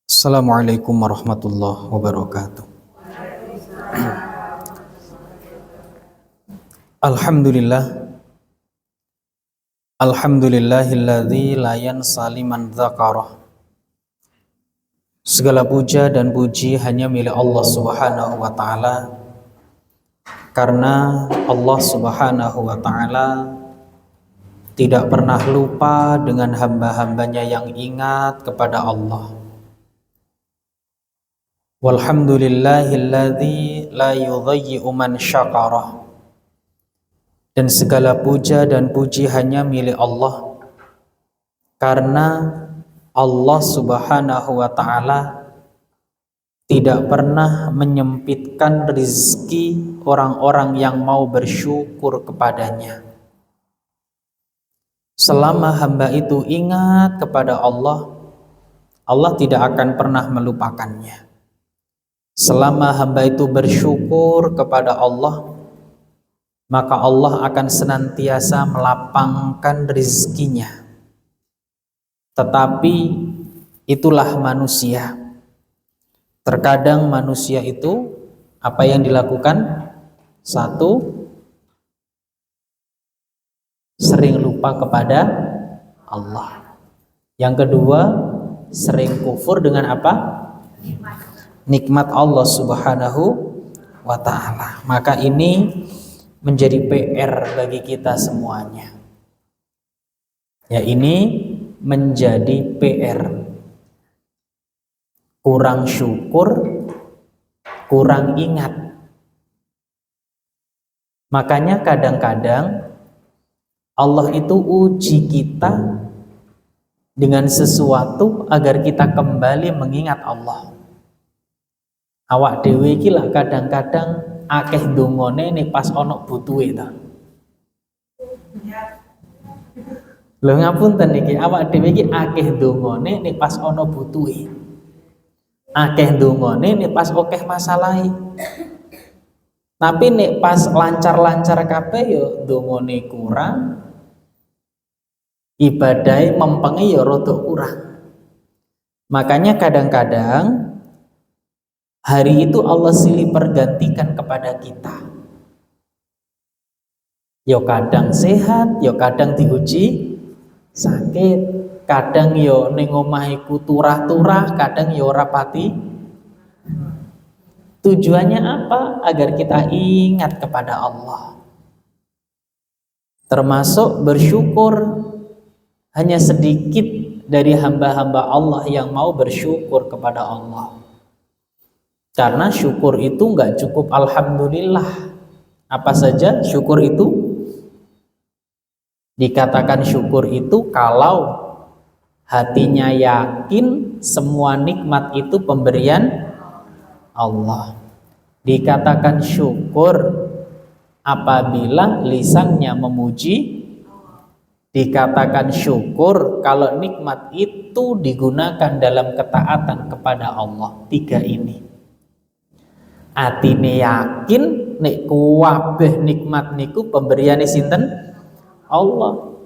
Assalamualaikum warahmatullahi wabarakatuh. Alhamdulillah, alhamdulillahilladzi la yansali man dzakarah. Segala puja dan puji hanya milik Allah Subhanahu wa taala, karena Allah Subhanahu wa taala tidak pernah lupa dengan hamba-hambanya yang ingat kepada Allah. Walhamdulillahilladzi la yudhayyi'u man syakarah. Dan segala puja dan puji hanya milik Allah, karena Allah Subhanahu wa ta'ala tidak pernah menyempitkan rizki orang-orang yang mau bersyukur kepadanya. Selama hamba itu ingat kepada Allah, Allah tidak akan pernah melupakannya. Selama hamba itu bersyukur kepada Allah, maka Allah akan senantiasa melapangkan rizkinya. Tetapi itulah manusia. Terkadang manusia itu apa yang dilakukan? Satu, sering lupa kepada Allah. Yang kedua, sering kufur dengan apa? Nikmat Allah Subhanahu wa ta'ala. Maka ini menjadi PR bagi kita semuanya. Ya, ini menjadi PR. Kurang syukur, kurang ingat. Makanya kadang-kadang Allah itu uji kita dengan sesuatu agar kita kembali mengingat Allah. Awak dhewe iki lah kadang-kadang akeh dongane nek pas ana butuhe ta. Lho ngapunten iki, awak dhewe iki akeh dongane nek pas ana butuhe. Akeh dongane nek pas akeh masalahe. Tapi nek pas lancar-lancar kabeh ya dongane kurang. Ibadahe mempenge ya rada kurang. Makanya kadang-kadang hari itu Allah silih pergantikan kepada kita. Yo kadang sehat, yo kadang diuji sakit, kadang yo ning omah iku turah-turah, kadang yo ora pati. Tujuannya apa? Agar kita ingat kepada Allah. Termasuk bersyukur. Hanya sedikit dari hamba-hamba Allah yang mau bersyukur kepada Allah. Karena syukur itu enggak cukup alhamdulillah. Apa saja syukur itu? Dikatakan syukur itu kalau hatinya yakin semua nikmat itu pemberian Allah. Dikatakan syukur apabila lisannya memuji. Dikatakan syukur kalau nikmat itu digunakan dalam ketaatan kepada Allah. Tiga ini. Atine yakin nek kuwabeh nikmat niku pemberiane sinten? Allah.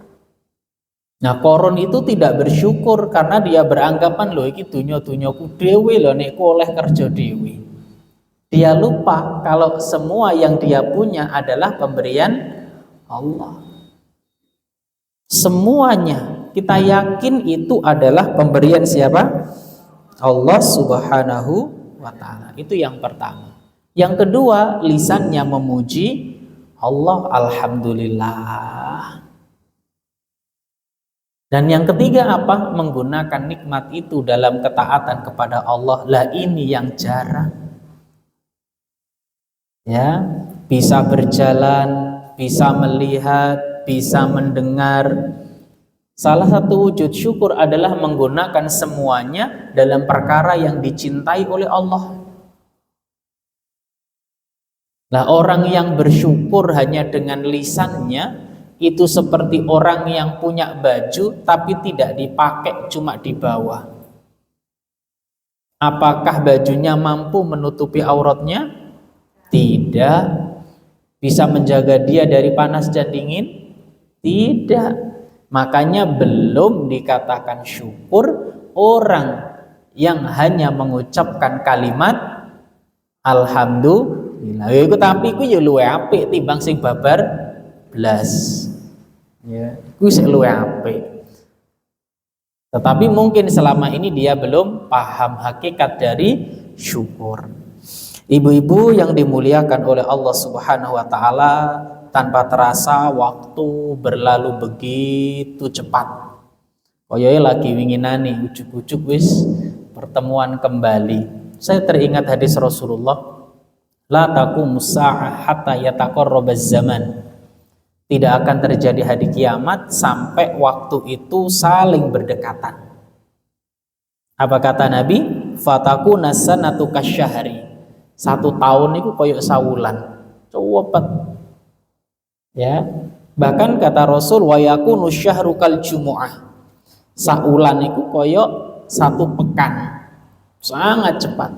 Nah, koron itu tidak bersyukur karena dia beranggapan loh iki dunya-dunyaku dhewe lho nek ku oleh kerja dhewe. Dia lupa kalau semua yang dia punya adalah pemberian Allah. Semuanya kita yakin itu adalah pemberian siapa? Allah Subhanahu wa ta'ala. Itu yang pertama. Yang kedua, lisannya memuji Allah, alhamdulillah. Dan yang ketiga apa? Menggunakan nikmat itu dalam ketaatan kepada Allah. Lah ini yang jarang. Ya, bisa berjalan, bisa melihat, bisa mendengar. Salah satu wujud syukur adalah menggunakan semuanya dalam perkara yang dicintai oleh Allah. Nah, orang yang bersyukur hanya dengan lisannya itu seperti orang yang punya baju tapi tidak dipakai, cuma dibawa. Apakah bajunya mampu menutupi auratnya? Tidak. Bisa menjaga dia dari panas dan dingin? Tidak. Makanya belum dikatakan syukur orang yang hanya mengucapkan kalimat alhamdulillah. Iku tapi iku ya luwih apik timbang sing babar blas. Ya, iku sing luwih apik. Tetapi mungkin selama ini dia belum paham hakikat dari syukur. Ibu-ibu yang dimuliakan oleh Allah Subhanahu wa taala, tanpa terasa waktu berlalu begitu cepat. Koyoke lagi winginane ujuk-ujuk wis pertemuan kembali. Saya teringat hadis Rasulullah, la taqumus sa'ah hatta yataqarrabaz zaman. Tidak akan terjadi hari kiamat sampai waktu itu saling berdekatan. Apa kata Nabi? Fatakuna sanatu kasyahri. 1 tahun itu koyok sawulan. Cepet. Ya. Bahkan kata Rasul wa yakunu syahru kal jumu'ah. Saulan itu koyok 1 pekan. Sangat cepat.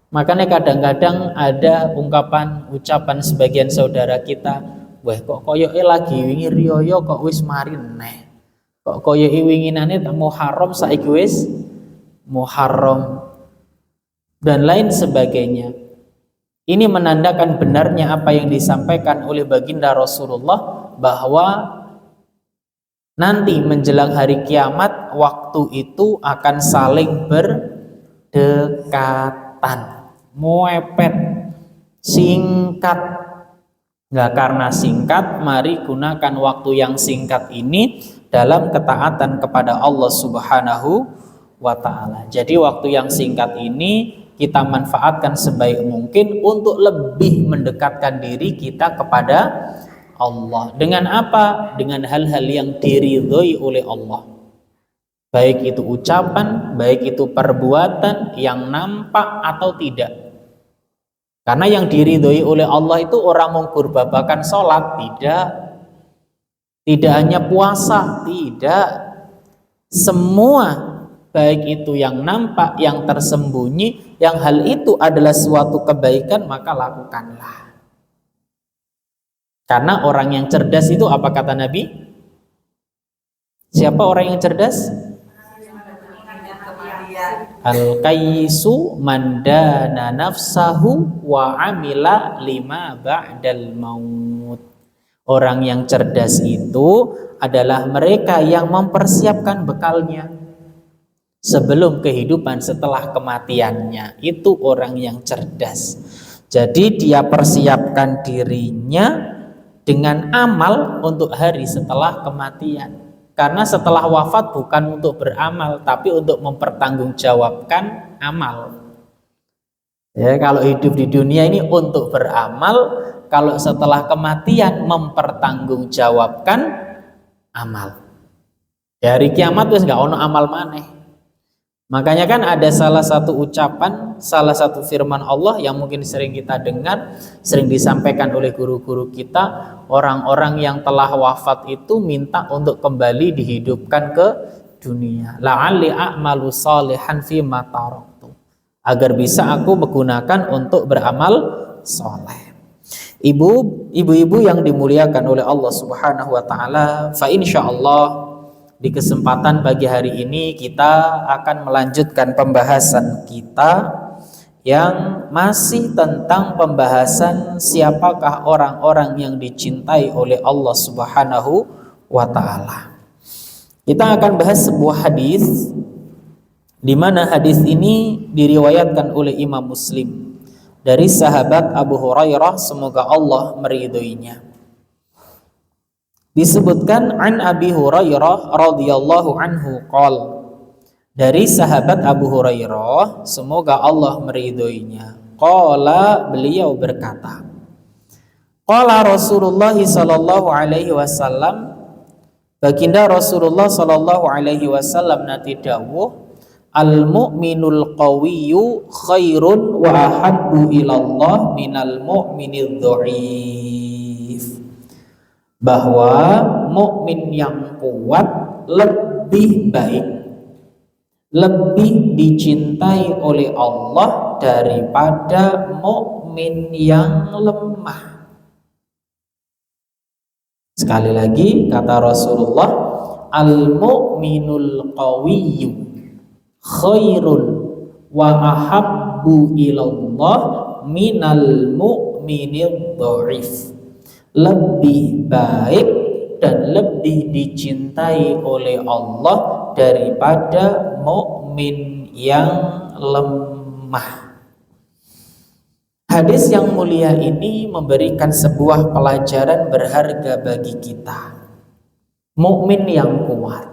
Makanya kadang-kadang ada ucapan sebagian saudara kita, wah kok koyoke lagi wingi riyo kok wis mari neh. Kok koyoke winginane tak Muharram saiki wis Muharram dan lain sebagainya. Ini menandakan benarnya apa yang disampaikan oleh baginda Rasulullah bahwa nanti menjelang hari kiamat waktu itu akan saling berdekatan, mepet, singkat. Nah, karena singkat, mari gunakan waktu yang singkat ini dalam ketaatan kepada Allah Subhanahu wa ta'ala. Jadi waktu yang singkat ini kita manfaatkan sebaik mungkin untuk lebih mendekatkan diri kita kepada Allah. Dengan apa? Dengan hal-hal yang diridhoi oleh Allah. Baik itu ucapan, baik itu perbuatan yang nampak atau tidak. Karena yang diridhoi oleh Allah itu orang mengkurbabakan sholat, tidak. Tidak hanya puasa, tidak. Semua, baik itu yang nampak, yang tersembunyi, yang hal itu adalah suatu kebaikan, maka lakukanlah. Karena orang yang cerdas itu apa kata Nabi? Siapa orang yang cerdas? Al-kaisu mandana nafsahu wa amila lima ba'dal maut. Orang yang cerdas itu adalah mereka yang mempersiapkan bekalnya sebelum kehidupan setelah kematiannya. Itu orang yang cerdas. Jadi dia persiapkan dirinya dengan amal untuk hari setelah kematian. Karena setelah wafat bukan untuk beramal, tapi untuk mempertanggungjawabkan amal. Ya, kalau hidup di dunia ini untuk beramal, kalau setelah kematian mempertanggungjawabkan amal. Dari kiamat wis gak ono amal maneh. Makanya kan ada salah satu ucapan, salah satu firman Allah yang mungkin sering kita dengar, sering disampaikan oleh guru-guru kita, orang-orang yang telah wafat itu minta untuk kembali dihidupkan ke dunia. La'alli a'malu shalihan fi ma taraktu. Agar bisa aku menggunakan untuk beramal soleh. Ibu-ibu yang dimuliakan oleh Allah Subhanahu wa taala, fa insyaallah di kesempatan pagi hari ini kita akan melanjutkan pembahasan kita yang masih tentang pembahasan siapakah orang-orang yang dicintai oleh Allah Subhanahu wa taala. Kita akan bahas sebuah hadis di mana hadis ini diriwayatkan oleh Imam Muslim dari sahabat Abu Hurairah, semoga Allah meridhoinya. Disebutkan an Abi Hurairah radhiyallahu anhu qol, dari sahabat Abu Hurairah, semoga Allah meridhoinya. Qala, beliau berkata, qala Rasulullah sallallahu alaihi wasallam, baginda Rasulullah sallallahu alaihi wasallam nate dawuh, al mu'minul qawiyyu khairun wa ahabbu ilallah minal mu'minidh dhaif. Bahwa mukmin yang kuat lebih baik, lebih dicintai oleh Allah daripada mukmin yang lemah. Sekali lagi kata Rasulullah, al mu'minul qawiyyu khairun wa ahabbu ilallah minal mu'minid dhaif. Lebih baik dan lebih dicintai oleh Allah daripada mukmin yang lemah. Hadis yang mulia ini memberikan sebuah pelajaran berharga bagi kita. Mukmin yang kuat.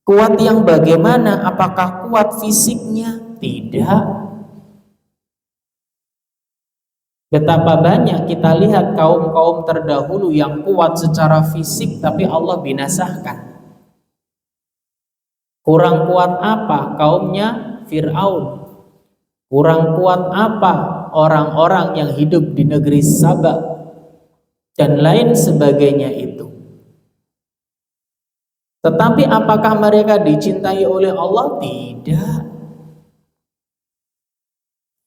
Kuat yang bagaimana? Apakah kuat fisiknya? Tidak. Betapa banyak kita lihat kaum-kaum terdahulu yang kuat secara fisik tapi Allah binasakan. Kurang kuat apa? Kaumnya Fir'aun. Kurang kuat apa? Orang-orang yang hidup di negeri Sabak dan lain sebagainya itu. Tetapi apakah mereka dicintai oleh Allah? Tidak.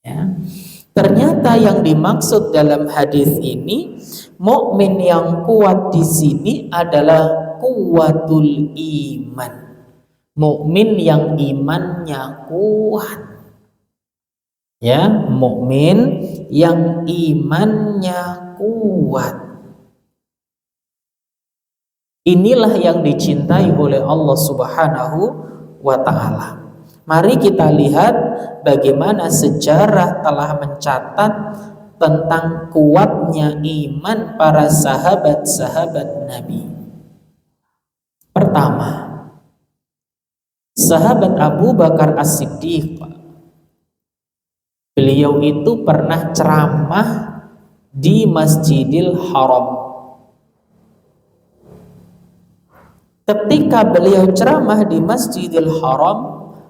Ya. Ternyata yang dimaksud dalam hadis ini, mukmin yang kuat di sini adalah kuwatul iman. Mukmin yang imannya kuat. Ya, mukmin yang imannya kuat. Inilah yang dicintai oleh Allah Subhanahu wa ta'ala. Mari kita lihat bagaimana sejarah telah mencatat tentang kuatnya iman para sahabat-sahabat Nabi. Pertama, sahabat Abu Bakar As-Siddiq. Beliau itu pernah ceramah di Masjidil Haram. Ketika beliau ceramah di Masjidil Haram,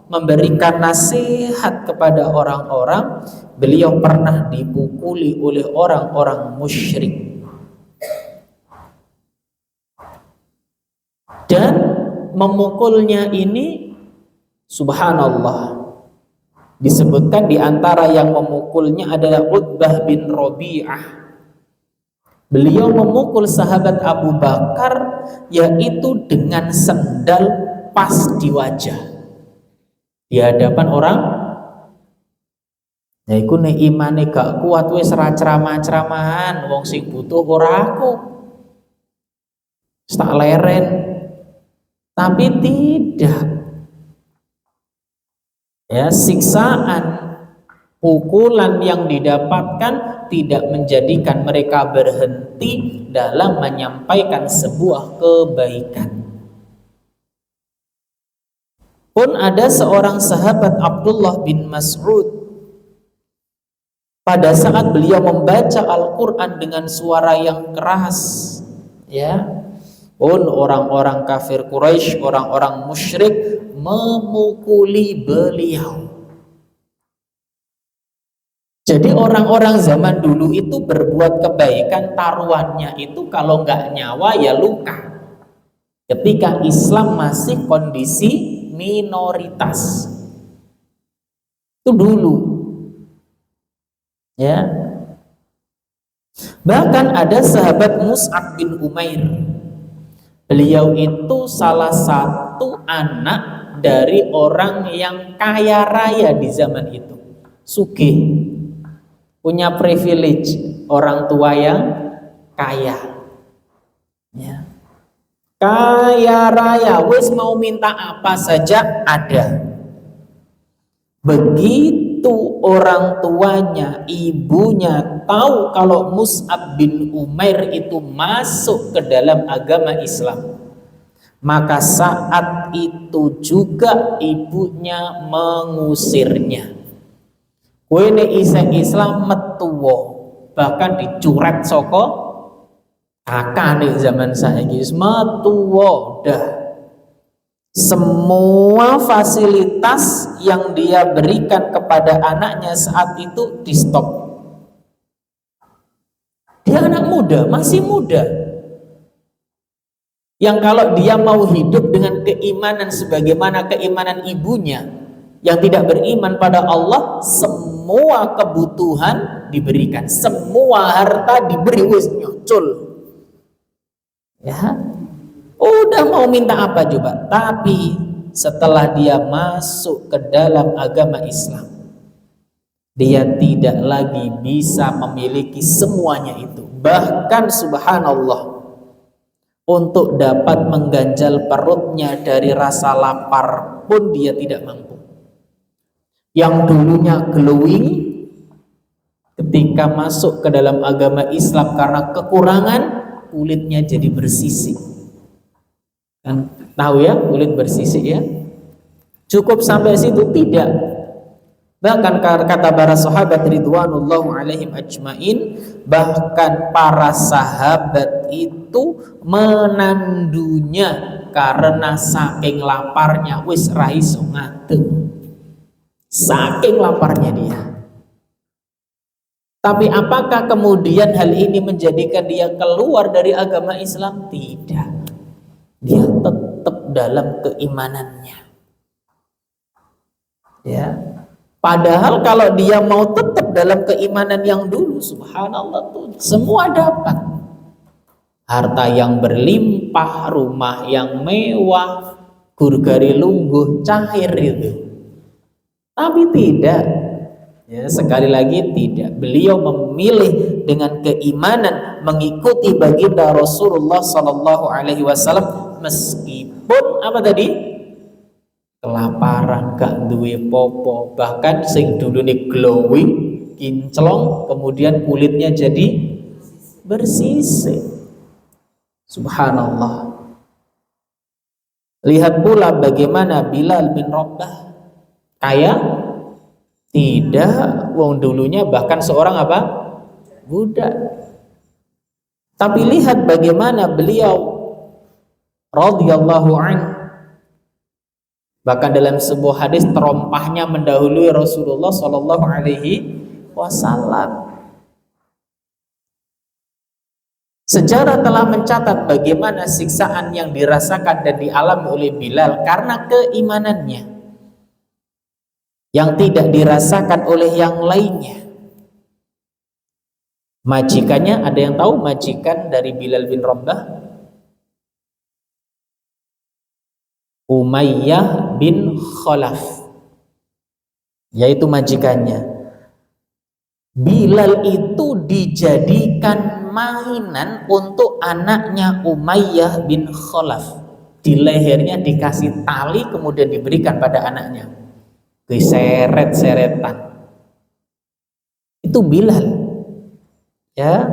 memberikan nasihat kepada orang-orang, beliau pernah dipukuli oleh orang-orang musyrik. Dan memukulnya ini, subhanallah, disebutkan di antara yang memukulnya adalah Utbah bin Rabi'ah. Beliau memukul sahabat Abu Bakar yaitu dengan sendal pas di wajah di hadapan orang. Ya iku nek imane gak kuat wis ora ceramah-ceramahan, wong sing butuh ora aku. Tak leren. Tapi tidak. Ya, siksaan, pukulan yang didapatkan tidak menjadikan mereka berhenti dalam menyampaikan sebuah kebaikan. Pun ada seorang sahabat Abdullah bin Mas'ud, pada saat beliau membaca Al-Quran dengan suara yang keras, ya, pun orang-orang kafir Quraisy, orang-orang musyrik memukuli beliau. Jadi orang-orang zaman dulu itu berbuat kebaikan, taruhannya itu kalau nggak nyawa ya luka. Ketika Islam masih kondisi minoritas, itu dulu, ya. Bahkan ada sahabat Mus'ab bin Umair. Beliau itu salah satu anak dari orang yang kaya raya di zaman itu, sugih. Punya privilege, orang tua yang kaya, ya. Kaya raya, wis mau minta apa saja ada. Begitu orang tuanya, ibunya tahu kalau Mus'ab bin Umair itu masuk ke dalam agama Islam, maka saat itu juga ibunya mengusirnya. Kowe nek iseng Islam metuwo, bahkan dicuret saka kakane zaman saiki wis metuwo dah. Semua fasilitas yang dia berikan kepada anaknya saat itu di stop. Dia anak muda, masih muda, yang kalau dia mau hidup dengan keimanan sebagaimana keimanan ibunya yang tidak beriman pada Allah, semua kebutuhan diberikan, semua harta diberi, wis nyucul, ya. Udah mau minta apa coba, tapi setelah dia masuk ke dalam agama Islam, dia tidak lagi bisa memiliki semuanya itu. Bahkan subhanallah, untuk dapat mengganjal perutnya dari rasa lapar pun dia tidak mampu. Yang dulunya glowing, ketika masuk ke dalam agama Islam karena kekurangan, kulitnya jadi bersisik. Kan tahu ya, kulit bersisik ya. Cukup sampai situ? Tidak. Bahkan kata para sahabat ridwanullahu alaihim ajmain, bahkan para sahabat itu menandunya karena saking laparnya, wis ra iso ngadeg. Saking laparnya dia. Tapi apakah kemudian hal ini menjadikan dia keluar dari agama Islam? Tidak. Dia tetap dalam keimanannya. Ya. Padahal kalau dia mau tetap dalam keimanan yang dulu, subhanallah tuh semua dapat. Harta yang berlimpah, rumah yang mewah, gurgari lungguh, cair itu. Tapi tidak. Ya, sekali lagi tidak. Beliau memilih dengan keimanan mengikuti baginda Rasulullah Sallallahu Alaihi Wasallam meskipun apa tadi? Kelaparan, gak duwe popo, bahkan sing dulu nih glowing, kinclong, kemudian kulitnya jadi bersisik. Subhanallah. Lihat pula bagaimana Bilal bin Rabah kaya? Tidak, wong dulunya bahkan seorang apa? Budak. Tapi lihat bagaimana beliau radhiyallahu anhu, bahkan dalam sebuah hadis terompahnya mendahului Rasulullah Shallallahu Alaihi Wasallam. Sejarah telah mencatat bagaimana siksaan yang dirasakan dan dialami oleh Bilal karena keimanannya yang tidak dirasakan oleh yang lainnya. Majikannya, ada yang tahu majikan dari Bilal bin Rabah? Umayyah bin Khalaf, yaitu majikannya. Bilal itu dijadikan mainan untuk anaknya Umayyah bin Khalaf. Di lehernya dikasih tali kemudian diberikan pada anaknya, diseret-seretan. Itu Bilal, ya,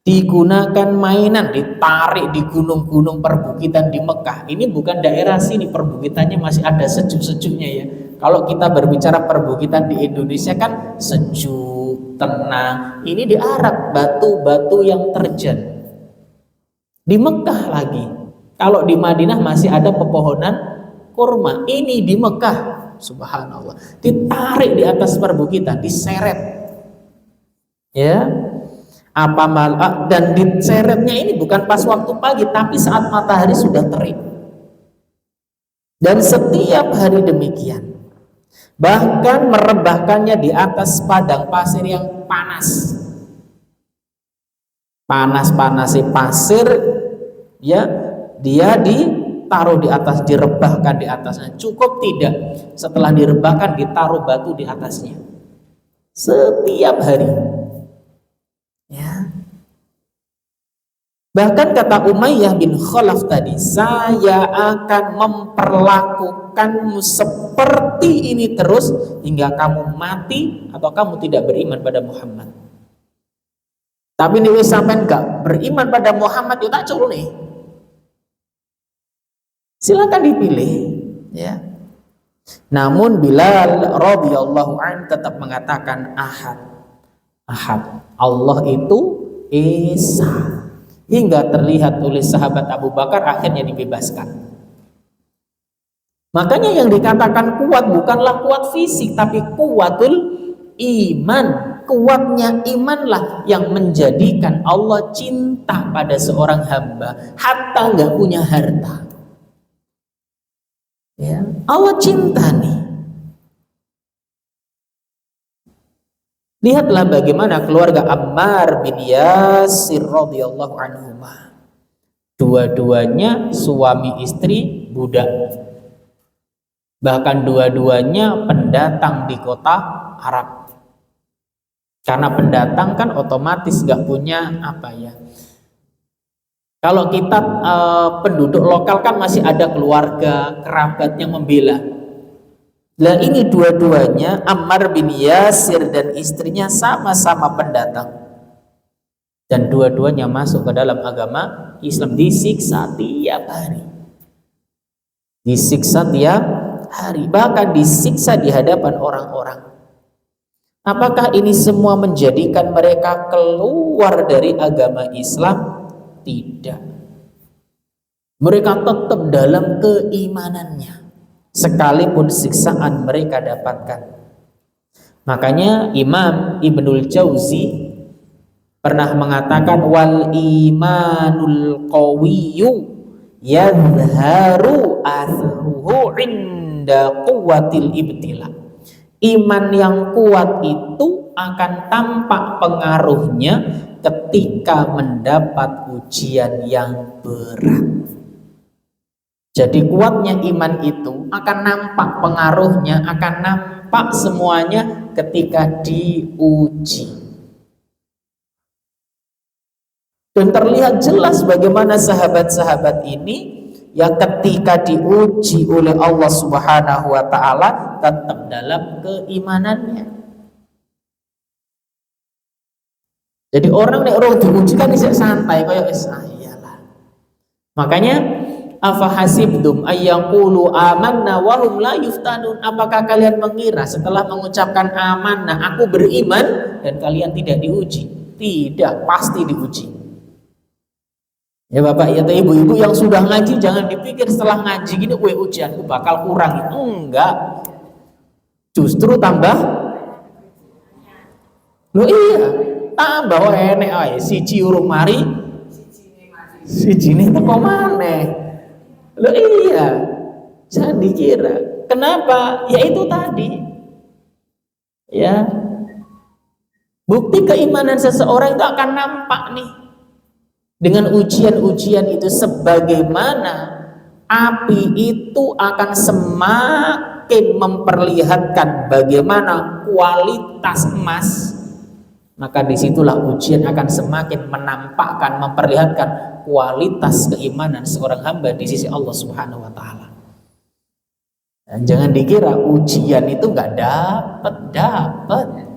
digunakan mainan, ditarik di gunung-gunung perbukitan di Mekah. Ini bukan daerah sini, perbukitannya masih ada sejuk-sejuknya ya. Kalau kita berbicara perbukitan di Indonesia kan sejuk, tenang. Ini di Arab, batu-batu yang terjal. Di Mekah lagi. Kalau di Madinah masih ada pepohonan kurma. Ini di Mekah, subhanallah. Ditarik di atas perbukitan, diseret. Ya. Dan diseretnya ini bukan pas waktu pagi, tapi saat matahari sudah terik. Dan setiap hari demikian. Bahkan merebahkannya di atas padang pasir yang panas. Panas-panasi pasir, ya, dia ditaruh di atas, direbahkan di atasnya. Cukup tidak? Setelah direbahkan ditaruh batu di atasnya. Setiap hari. Ya. Bahkan kata Umayyah bin Khalaf tadi, saya akan memperlakukanmu seperti ini terus hingga kamu mati atau kamu tidak beriman pada Muhammad. Tapi nih sampai enggak beriman pada Muhammad, ya tak cukup nih. Silakan dipilih, ya. Namun Bilal radhiyallahu anhu tetap mengatakan ahad. Allah itu esa. Hingga terlihat oleh sahabat Abu Bakar akhirnya dibebaskan. Makanya yang dikatakan kuat bukanlah kuat fisik, tapi kuatul iman. Kuatnya imanlah yang menjadikan Allah cinta pada seorang hamba hatta nggak punya harta. Ya, Allah cinta nih. Lihatlah bagaimana keluarga Ammar bin Yasir radhiyallahu anhuma. Dua-duanya suami istri budak. Bahkan dua-duanya pendatang di kota Arab. Karena pendatang kan otomatis nggak punya apa ya. Kalau kita penduduk lokal kan masih ada keluarga, kerabat yang membela. Nah ini dua-duanya, Ammar bin Yasir dan istrinya sama-sama pendatang. Dan dua-duanya masuk ke dalam agama Islam, disiksa tiap hari. Disiksa tiap hari, bahkan disiksa di hadapan orang-orang. Apakah ini semua menjadikan mereka keluar dari agama Islam? Tidak. Mereka tetap dalam keimanannya, sekalipun siksaan mereka dapatkan. Makanya Imam Ibnul Jauzi pernah mengatakan, wal imanul qawiyyu yadharu athruhu inda quwwatil ibtila. Iman yang kuat itu akan tampak pengaruhnya ketika mendapat ujian yang berat. Jadi kuatnya iman itu akan nampak pengaruhnya, akan nampak semuanya ketika diuji. Dan terlihat jelas bagaimana sahabat-sahabat ini yang ketika diuji oleh Allah Subhanahu wa taala tetap dalam keimanannya. Jadi orang nek ora diuji kan isih santai kaya wis iyalah. Makanya afa hasibdum ayyaqulu amanna wa hum la yuftanun. Apakah kalian mengira setelah mengucapkan amanah aku beriman dan kalian tidak diuji? Tidak, pasti diuji. Ya bapak ya ibu-ibu yang sudah ngaji, jangan dipikir setelah ngaji gini ujianku bakal kurang. Enggak, justru tambah. Loh iya, tambah enek ae siji urung mari sijine teko maneh. Loh iya, jangan dikira. Kenapa? Ya itu tadi. Ya, bukti keimanan seseorang itu akan nampak nih dengan ujian-ujian itu, sebagaimana api itu akan semakin memperlihatkan bagaimana kualitas emas, maka disitulah ujian akan semakin menampakkan, memperlihatkan kualitas keimanan seorang hamba di sisi Allah Subhanahu wa taala. Dan jangan dikira ujian itu nggak dapat.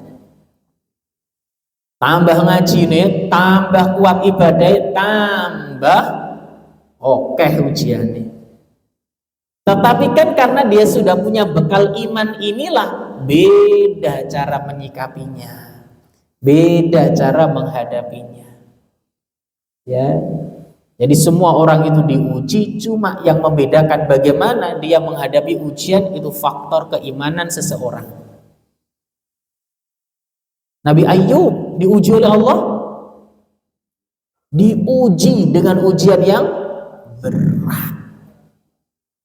Tambah ngaji nih, tambah kuat ibadah, tambah oke ujiannya. Tetapi kan karena dia sudah punya bekal iman, inilah beda cara menyikapinya, beda cara menghadapinya. Ya, jadi semua orang itu diuji, cuma yang membedakan bagaimana dia menghadapi ujian itu faktor keimanan seseorang. Nabi Ayyub diuji oleh Allah, diuji dengan ujian yang berat,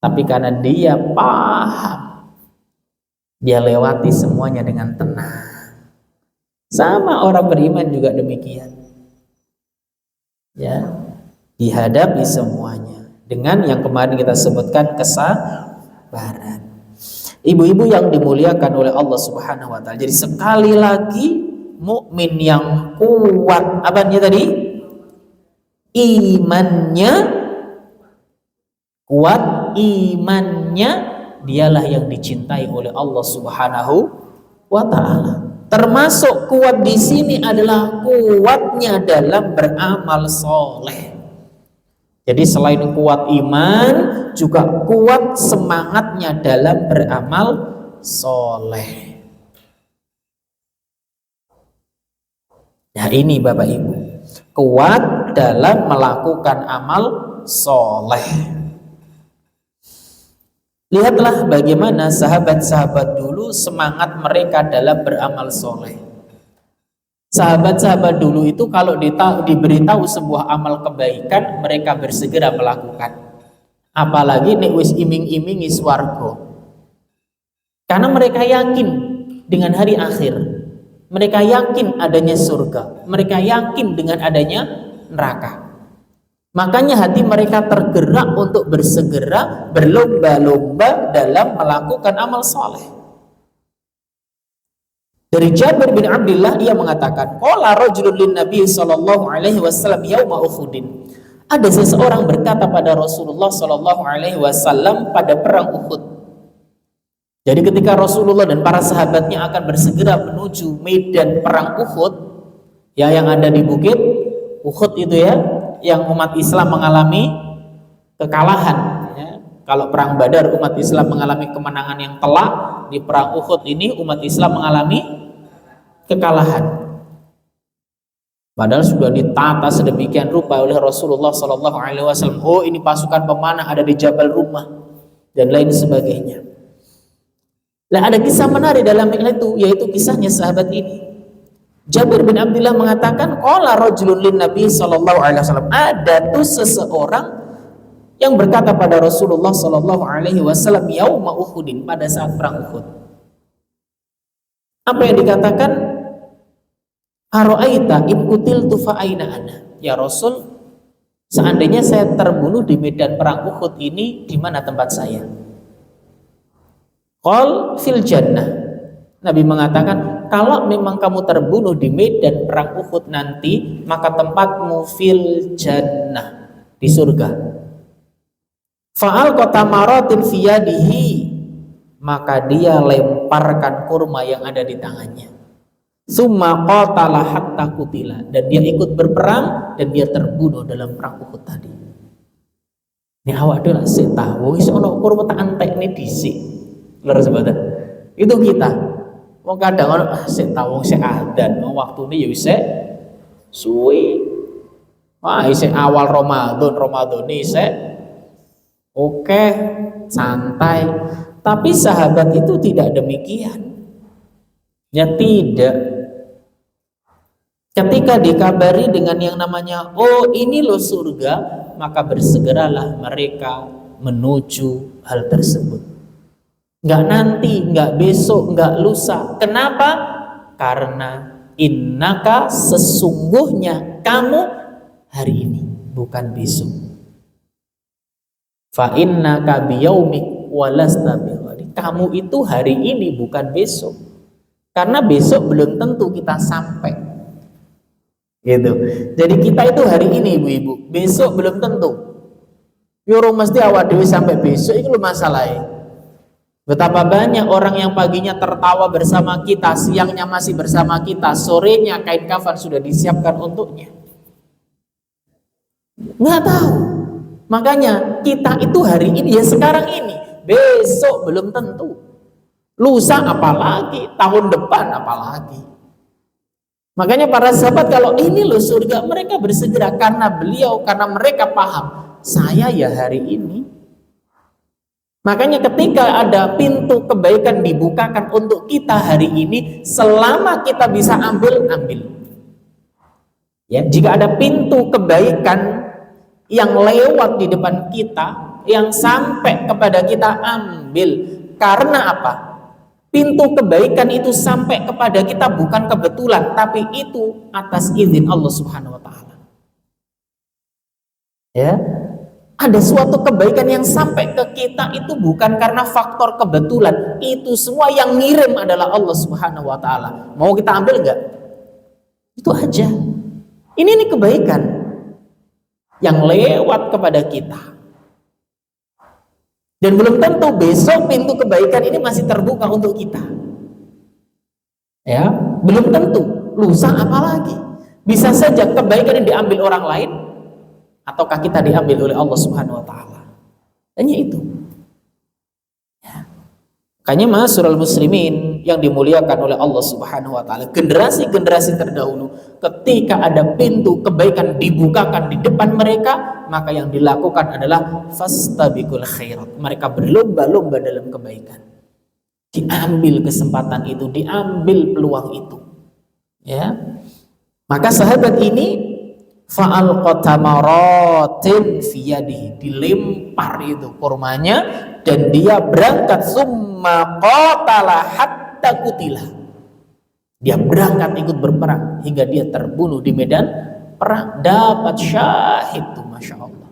tapi karena dia paham, dia lewati semuanya dengan tenang. Sama orang beriman juga demikian, ya, dihadapi semuanya dengan yang kemarin kita sebutkan, kesabaran. Ibu-ibu yang dimuliakan oleh Allah Subhanahu wa taala. Jadi sekali lagi, mukmin yang kuat apanya tadi? Imannya kuat, imannya dialah yang dicintai oleh Allah Subhanahu wa taala. Termasuk kuat di sini adalah kuatnya dalam beramal soleh. Jadi selain kuat iman, juga kuat semangatnya dalam beramal soleh. Nah ini Bapak Ibu, kuat dalam melakukan amal soleh. Lihatlah bagaimana sahabat-sahabat dulu semangat mereka dalam beramal soleh. Sahabat-sahabat dulu itu kalau diberitahu sebuah amal kebaikan, mereka bersegera melakukan. Apalagi nek wis iming-imingi swarga. Karena mereka yakin dengan hari akhir. Mereka yakin adanya surga, mereka yakin dengan adanya neraka. Makanya hati mereka tergerak untuk bersegera berlomba-lomba dalam melakukan amal soleh. Dari Jabir bin Abdullah ia mengatakan, qala rajulun lin Nabi sallallahu alaihi wasallam yauma Uhudin. Ada seseorang berkata pada Rasulullah sallallahu alaihi wasallam pada perang Uhud. Jadi ketika Rasulullah dan para sahabatnya akan bersegera menuju medan perang Uhud, ya, yang ada di bukit Uhud itu ya, yang umat Islam mengalami kekalahan ya. Kalau perang Badar umat Islam mengalami kemenangan yang telak, di perang Uhud ini umat Islam mengalami kekalahan. Padahal sudah ditata sedemikian rupa oleh Rasulullah SAW. Oh, ini pasukan pemanah ada di Jabal Rumah dan lain sebagainya. Nah, ada kisah menarik dalam itu, yaitu kisahnya sahabat ini. Jabir bin Abdullah mengatakan, qala rajulun lin Nabi sallallahu alaihi wasallam. Ada tuh seseorang yang berkata pada Rasulullah sallallahu alaihi wasallam yauma Uhudin, pada saat perang Uhud. Apa yang dikatakan? Ara'aita in qutiltu fa aina ana? Ya Rasul, seandainya saya terbunuh di medan perang Uhud ini, di mana tempat saya? Qal fil jannah. Nabi mengatakan, kalau memang kamu terbunuh di medan perang Uhud nanti, maka tempatmu fil jannah, di surga. Fa'al qata maratin fi yadihi, maka dia lemparkan kurma yang ada di tangannya. Summa qatala hatta qutila, dan dia ikut berperang dan dia terbunuh dalam perang Uhud tadi. Ini awak dhewe sik tahu wis ana kurma tak entekne dhisik. Lho sahabat. Itu kita. Wong kadang ana sik tahu sik adzan, waktune ya wis suwi. Wah, isih awal Ramadan isih oke, santai. Tapi sahabat itu tidak demikian. Ya tidak. Ketika dikabari dengan yang namanya, oh ini loh surga, maka bersegeralah mereka menuju hal tersebut. Nggak nanti, nggak besok, nggak lusa. Kenapa? Karena innaka, sesungguhnya kamu hari ini, bukan besok. Fa innaka biyaumik walasta bighadi. Kamu itu hari ini, bukan besok. Karena besok belum tentu kita sampai. Gitu. Jadi kita itu hari ini ibu-ibu, besok belum tentu. Yoro mesti awak dewi sampai besok, itu masalahnya. Betapa banyak orang yang paginya tertawa bersama kita, siangnya masih bersama kita, sorenya kain kafan sudah disiapkan untuknya. Nggak tahu. Makanya kita itu hari ini, ya sekarang ini, besok belum tentu. Lusa apalagi, tahun depan apalagi. Makanya para sahabat kalau ini loh surga, mereka bersegera karena mereka paham, saya ya hari ini. Makanya ketika ada pintu kebaikan dibukakan untuk kita hari ini, selama kita bisa ambil. Ya, jika ada pintu kebaikan yang lewat di depan kita, yang sampai kepada kita, ambil. Karena apa? Pintu kebaikan itu sampai kepada kita bukan kebetulan, tapi itu atas izin Allah Subhanahu wa taala. Ya. Ada suatu kebaikan yang sampai ke kita itu bukan karena faktor kebetulan. Itu semua yang ngirim adalah Allah Subhanahu wa taala. Mau kita ambil enggak? Itu aja. Ini kebaikan yang lewat kepada kita. Dan belum tentu besok pintu kebaikan ini masih terbuka untuk kita. Ya, belum tentu. Lusa apalagi. Bisa saja kebaikan yang diambil orang lain, ataukah kita diambil oleh Allah Subhanahu wa taala. Hanya itu. Ya. Makanya ma'asyiral muslimin yang dimuliakan oleh Allah Subhanahu wa taala, generasi-generasi terdahulu ketika ada pintu kebaikan dibukakan di depan mereka, maka yang dilakukan adalah fastabiqul khairat. Mereka berlomba-lomba dalam kebaikan. Diambil kesempatan itu, diambil peluang itu. Ya. Maka sahabat ini fa'al qatamaratin fi yadihi, dilempar itu kurmanya dan dia berangkat, summa qatala hatta qutila. Dia berangkat ikut berperang hingga dia terbunuh di medan perang, dapat syahid tuh. Masya Allah.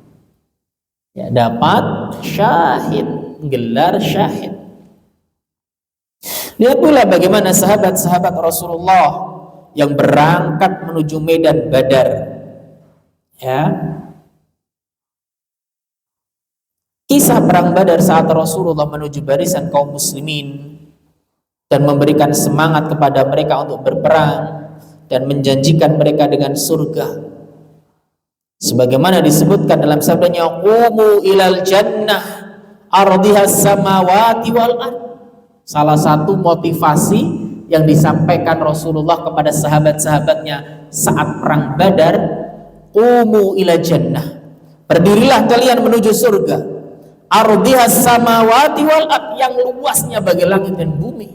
Ya, dapat syahid, gelar syahid. Lihat pula bagaimana sahabat-sahabat Rasulullah yang berangkat menuju medan Badar. Ya. Kisah perang Badar saat Rasulullah menuju barisan kaum muslimin dan memberikan semangat kepada mereka untuk berperang dan menjanjikan mereka dengan surga. Sebagaimana disebutkan dalam sabdanya, "Qumu ilal jannah ardhihas samawati wal ard." Salah satu motivasi yang disampaikan Rasulullah kepada sahabat-sahabatnya saat perang Badar, "Qumu ilal jannah." Berdirilah kalian menuju surga. Ardhihas samawati wal ard, yang luasnya bagi langit dan bumi.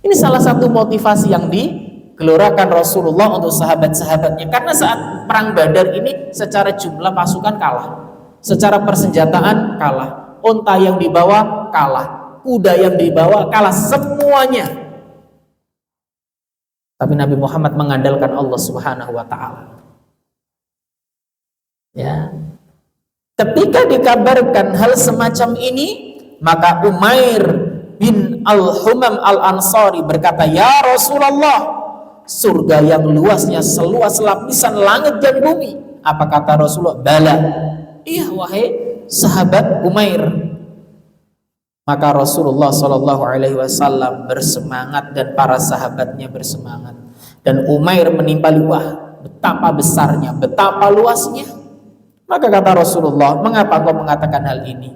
Ini salah satu motivasi yang digelorakan Rasulullah untuk sahabat-sahabatnya, karena saat perang Badar ini secara jumlah pasukan kalah, secara persenjataan kalah, unta yang dibawa kalah, kuda yang dibawa kalah, semuanya. Tapi Nabi Muhammad mengandalkan Allah Subhanahu wa taala. Ya. Ketika dikabarkan hal semacam ini, maka Umair bin Al-Humam Al-Ansari berkata, "Ya Rasulullah, surga yang luasnya seluas lapisan langit dan bumi." Apa kata Rasulullah? "Bala." Iya, wahai sahabat Umair. Maka Rasulullah Shallallahu Alaihi Wasallam bersemangat dan para sahabatnya bersemangat. Dan Umair menimpali, wah, betapa besarnya, betapa luasnya. Maka kata Rasulullah, "Mengapa kau mengatakan hal ini?"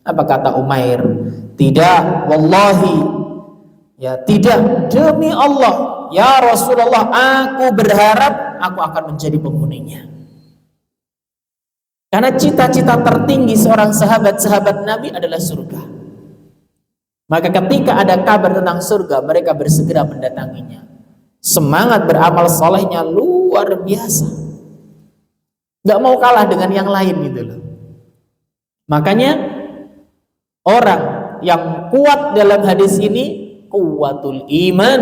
Apa kata Umair? "Tidak, wallahi, ya tidak, demi Allah, ya Rasulullah, aku berharap aku akan menjadi penghuninya." Karena cita-cita tertinggi seorang sahabat-sahabat Nabi adalah surga. Maka ketika ada kabar tentang surga, mereka bersegera mendatanginya. Semangat beramal solehnya luar biasa. Gak mau kalah dengan yang lain gitu loh. Makanya orang yang kuat dalam hadis ini kuwatul iman,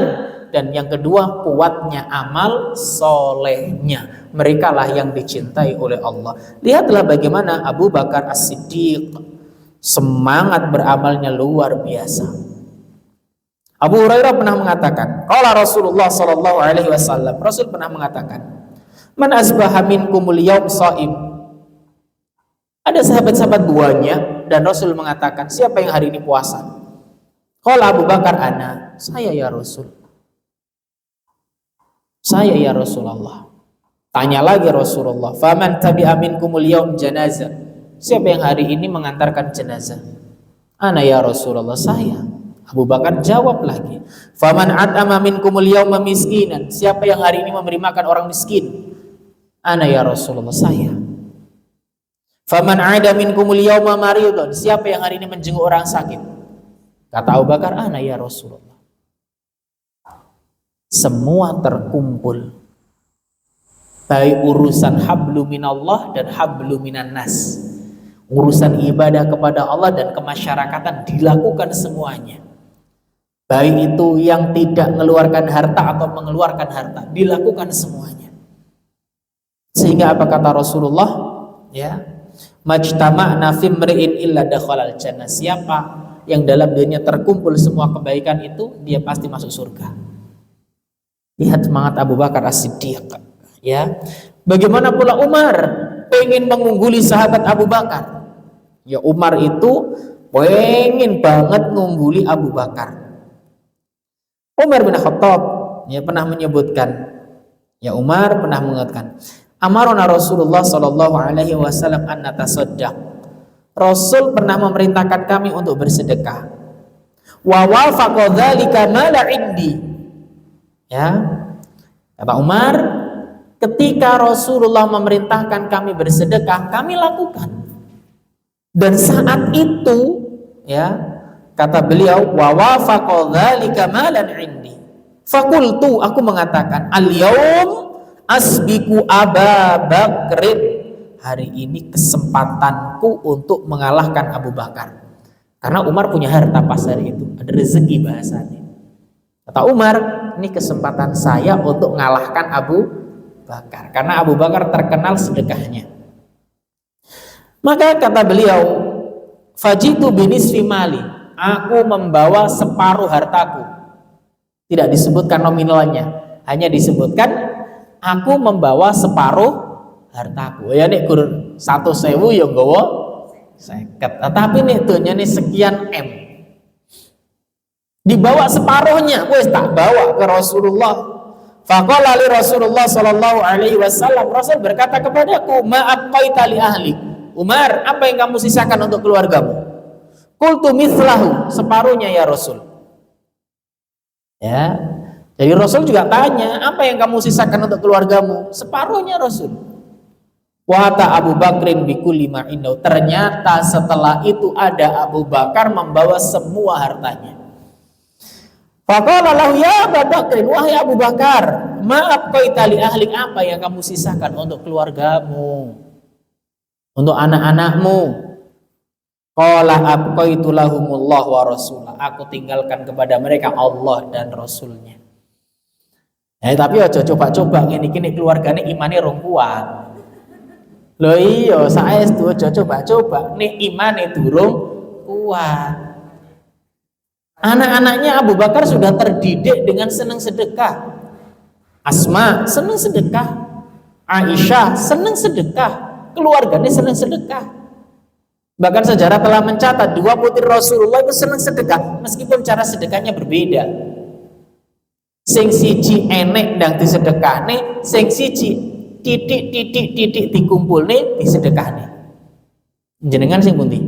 dan yang kedua kuatnya amal solehnya. Mereka lah yang dicintai oleh Allah. Lihatlah bagaimana Abu Bakar As-Siddiq semangat beramalnya luar biasa. Abu Hurairah pernah mengatakan, qala Rasulullah sallallahu alaihi wasallam, Rasul pernah mengatakan, "Man asbaha minkumul yaum shaim." Ada sahabat-sahabat duanya dan Rasul mengatakan, siapa yang hari ini puasa? Qala Abu Bakar, "Ana." Saya ya Rasul. Saya ya Rasulullah. Tanya lagi Rasulullah, "Faman tabi'a minkumul yaum janazah." Siapa yang hari ini mengantarkan jenazah? "Ana ya Rasulullah." Saya. Abu Bakar jawab lagi, "Faman at'ama minkumul yauma miskinan." Siapa yang hari ini memberi makan orang miskin? "Ana ya Rasulullah." Saya. "Faman 'ada minkumul yauma maridun." Siapa yang hari ini menjenguk orang sakit? Kata Abu Bakar, "Ana ya Rasulullah." Semua terkumpul, baik urusan hablu minallah dan hablu minan nas. Urusan ibadah kepada Allah dan kemasyarakatan dilakukan semuanya. Baik itu yang tidak mengeluarkan harta atau mengeluarkan harta, dilakukan semuanya. Sehingga apa kata Rasulullah? Ya, majtama'na fi mri'in illa dakhalal jannah. Siapa yang dalam dirinya terkumpul semua kebaikan itu, dia pasti masuk surga. Lihat semangat Abu Bakar As-Siddiq. Ya, bagaimana pula Umar pengen mengungguli sahabat Abu Bakar. Ya, Umar itu pengen banget mengungguli Abu Bakar. Umar bin Khattab ya pernah menyebutkan, ya Umar pernah mengatakan, "Amarona Rasulullah sallallahu alaihi wasallam an natasaddaq." Rasul pernah memerintahkan kami untuk bersedekah. Wa wafaqa dzalika ma la indi. Ya. Kata Umar, ketika Rasulullah memerintahkan kami bersedekah, kami lakukan. Dan saat itu, ya, kata beliau, wa wafaqa dzalika malan indi. Fakultu, aku mengatakan, al-yaum asbiku Aba Bakrin. Hari ini kesempatanku untuk mengalahkan Abu Bakar. Karena Umar punya harta pas hari itu, ada rezeki bahasanya. Kata Umar, ini kesempatan saya untuk mengalahkan Abu Bakar. Karena Abu Bakar terkenal sedekahnya. Maka kata beliau, fajitu binisfi mali, aku membawa separuh hartaku. Tidak disebutkan nominalnya, hanya disebutkan aku membawa separuh hartaku. Ya nek gur 100.000 ya nggawa 50. Tapi nek donya nih sekian M. Dibawa separuhnya, wes tak bawa ke Rasulullah. Faqala li Rasulullah sallallahu alaihi wasallam, Rasul berkata kepadaku, "Ma abqaita li ahli?" Umar, apa yang kamu sisakan untuk keluargamu? Qultu mithlahu, separuhnya ya Rasul. Ya. Jadi Rasul juga tanya, apa yang kamu sisakan untuk keluargamu? Separuhnya Rasul. Wata Abu Bakrin bikulli ma indahu. Ternyata setelah itu ada Abu Bakar membawa semua hartanya. Faqala lahu ya Abu Bakrin, wahai Abu Bakar, ma abqaita li ahlik, apa yang kamu sisakan untuk keluargamu? Untuk anak-anakmu? Qala abqaitu lahumullah wa rasulah, aku tinggalkan kepada mereka Allah dan Rasulnya. Tapi aja coba-coba ngene-ngene keluargane imane rong kuat. Lho iya, saestu aja coba-coba nek imane durung kuat. Anak-anaknya Abu Bakar sudah terdidik dengan senang sedekah. Asma senang sedekah, Aisyah senang sedekah, keluarganya senang sedekah. Bahkan sejarah telah mencatat 2 putri Rasulullah itu senang sedekah, meskipun cara sedekahnya berbeda. Sing siji enek ndang disedekahne, sing siji titik dikumpulne disedekahne. Jenengan sing pundi?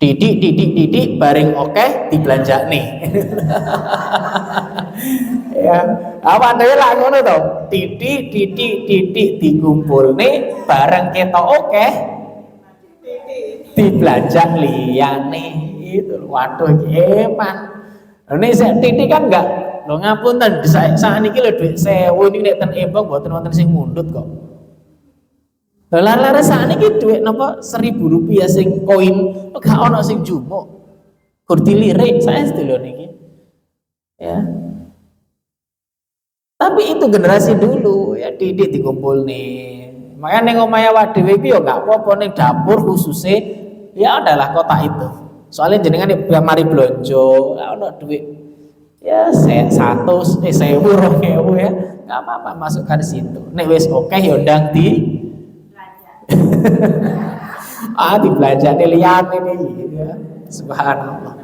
Didik bareng oke dibelanjakne. Ya, apa dhewe lak ngono to? Titik dikumpulne bareng ketok oke dibelanja liyane. Itu waduh eman. Nek sik titik kan enggak. Lho ngapunten sakniki lho dhuwit 1000 niki nek ten Embong mboten wonten sing mundhut kok. Lara sakniki dhuwit napa 1.000 rupiah sing koin gak ono sing jumuk. Gur dilirik saestu lho niki. Ya. Tapi itu generasi dulu ya, didik dikumpul nih. Makanya ning omahe awak dhewe iki ya gak apa-apa ning dapur khususnya ya adalah kotak itu. Soalnya jenengan mari blonjo, ya ono duit ya 100, 1000, 2000 ya. Gak apa-apa masukkan di situ. Nek wis oke ya ndang di dibelanja liyane iki ya. Subhanallah.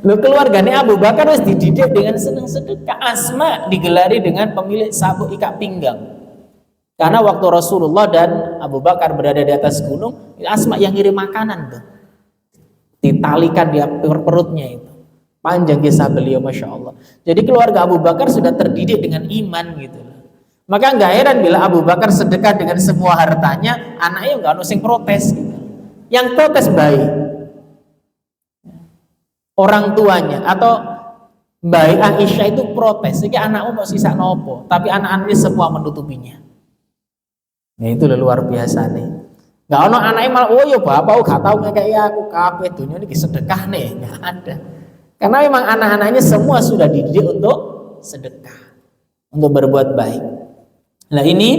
Lo keluarganya Abu Bakar harus dididik dengan senang sedekah. Asma digelari dengan pemilik sabuk ikat pinggang. Karena waktu Rasulullah dan Abu Bakar berada di atas gunung, Asma yang ngirim makanan tuh. Ditalikan di perutnya itu. Panjang kisah beliau, Masya Allah. Jadi keluarga Abu Bakar sudah terdidik dengan iman gitu. Maka nggak heran bila Abu Bakar sedekah dengan semua hartanya, anaknya nggak ada yang protes gitu. Yang protes baik orang tuanya atau Mbak Aisyah itu protes, iki anakmu mau sisa nopo, tapi anak-anaknya semua menutupinya. Nah itu luar biasa nih. Nggak ono anaknya malah, oh ya bapak, gak tahu kayak aku kabeh dunia ini sedekah nih, nggak ada. Karena memang anak-anaknya semua sudah dididik untuk sedekah, untuk berbuat baik. Nah ini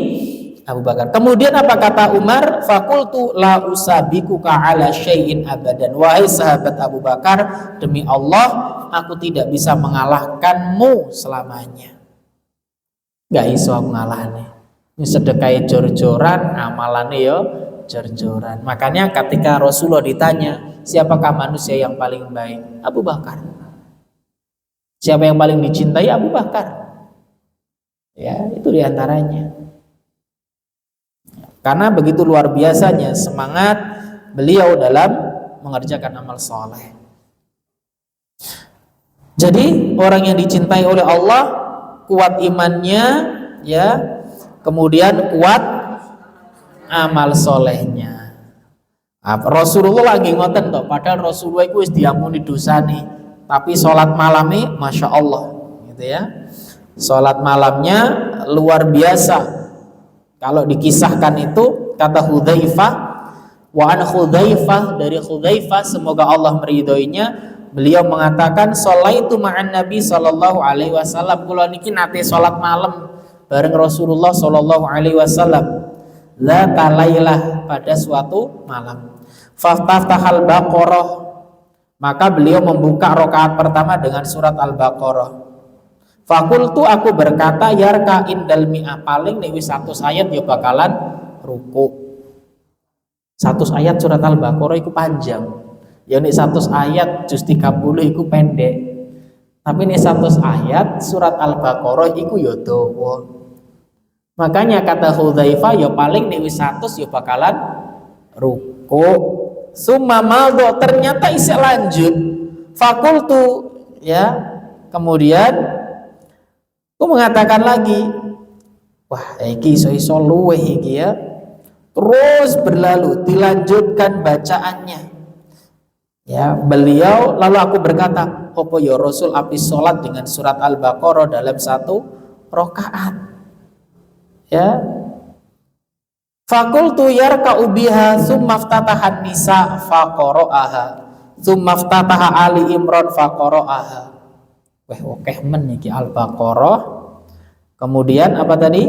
Abu Bakar. Kemudian apa kata Umar? Fakultu la usabikuka ala syai'in abadan. Wahai sahabat Abu Bakar, demi Allah aku tidak bisa mengalahkanmu selamanya. Gak iso aku ngalahne. Ini sedekah jor-joran, amalannya yo jor-joran. Makanya ketika Rasulullah ditanya, siapakah manusia yang paling baik? Abu Bakar. Siapa yang paling dicintai? Abu Bakar. Ya, itu diantaranya. Karena begitu luar biasanya semangat beliau dalam mengerjakan amal soleh. Jadi orang yang dicintai oleh Allah kuat imannya, ya, kemudian kuat amal solehnya. Rasulullah lagi ngoten toh, padahal Rasulullah itu wis diampuni dosane, tapi sholat malamnya, masya Allah, gitu ya. Sholat malamnya luar biasa. Kalau dikisahkan itu kata Hudzaifah, wa an Hudzaifah, dari Hudzaifah semoga Allah meridhoinya, beliau mengatakan sholaitu ma'an Nabi sallallahu alaihi wasallam, kula niki nate salat malam bareng Rasulullah sallallahu alaihi wasallam, la talailah, pada suatu malam. Faftahal Baqarah, maka beliau membuka rakaat pertama dengan surat Al-Baqarah. Fakultu, aku berkata, yarka indal mi'ah, paling nek wis 100 ayat ya bakalan ruku. 100 ayat surat Al-Baqarah itu panjang. Ya nek 100 ayat juz 30 itu pendek. Tapi nek 100 ayat surat Al-Baqarah itu ya dawa. Makanya kata Hudzaifah, ya paling nek wis 100 ya bakalan ruku. Summa maldo, ternyata isih lanjut. Fakultu, ya, kemudian aku mengatakan lagi, wah iki iso-iso luweh iki ya. Terus berlalu, dilanjutkan bacaannya. Ya, beliau lalu aku berkata, opo ya Rasul api sholat dengan surat Al-Baqarah dalam 1 rakaat. Ya. Fakultu yarka'u biha tsumma iftataha Nisa faqara'aha tsumma iftataha Ali Imran faqara'aha. Wah, oke men iki Al-Baqarah. Kemudian apa tadi?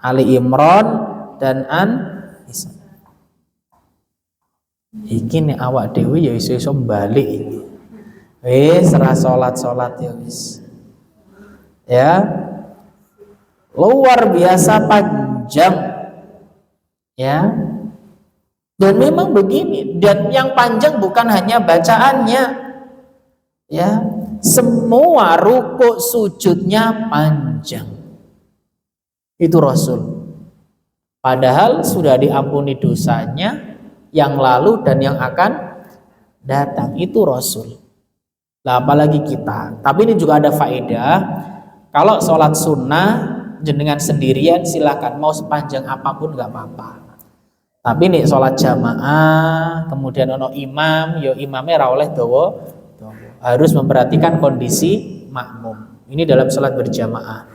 Ali Imran dan An-Nisa. Iki nih awak dewi ya iso-iso balik ini. Wis ra salat-salat ya wis. Ya. Luar biasa panjang. Ya. Dan memang begini, dan yang panjang bukan hanya bacaannya. Ya. Semua ruku sujudnya panjang. Itu Rasul. Padahal sudah diampuni dosanya yang lalu dan yang akan datang. Itu Rasul. Nah, apalagi kita. Tapi ini juga ada faedah. Kalau sholat sunnah jenengan sendirian silahkan, mau sepanjang apapun nggak apa-apa. Tapi nih sholat jamaah, kemudian ono imam, yo imamnya ra oleh dawa. Harus memperhatikan kondisi makmum. Ini dalam sholat berjamaah.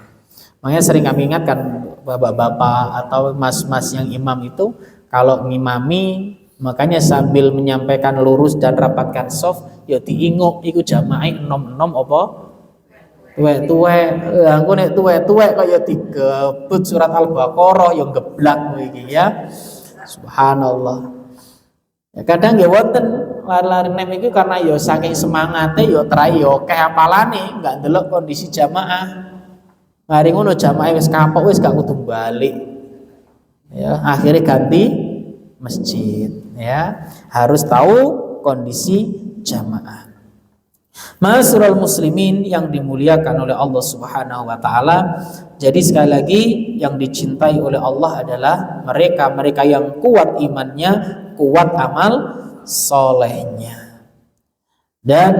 Makanya sering kami ingatkan bapak-bapak atau mas-mas yang imam itu, kalau ngimami makanya sambil menyampaikan lurus dan rapatkan soft, ya diinguk iku jamaah enom-enom apa tuwek-tuwek. Angko nek tuwek-tuwek kaya digebut surat Al-Baqarah yang geblak iki ya. Subhanallah. Ya kadang nggih wonten lari-lari nem iki karena ya saking semangate ya trai ya akeh apalane, enggak ndelok kondisi jamaah. Mari ngono jamaah wis kapok wis gak kudu balik. Ya, akhirnya ganti masjid, ya. Harus tahu kondisi jamaah. Ma'asyiral muslimin yang dimuliakan oleh Allah Subhanahu wa taala. Jadi sekali lagi yang dicintai oleh Allah adalah mereka-mereka yang kuat imannya, kuat amal solehnya. Dan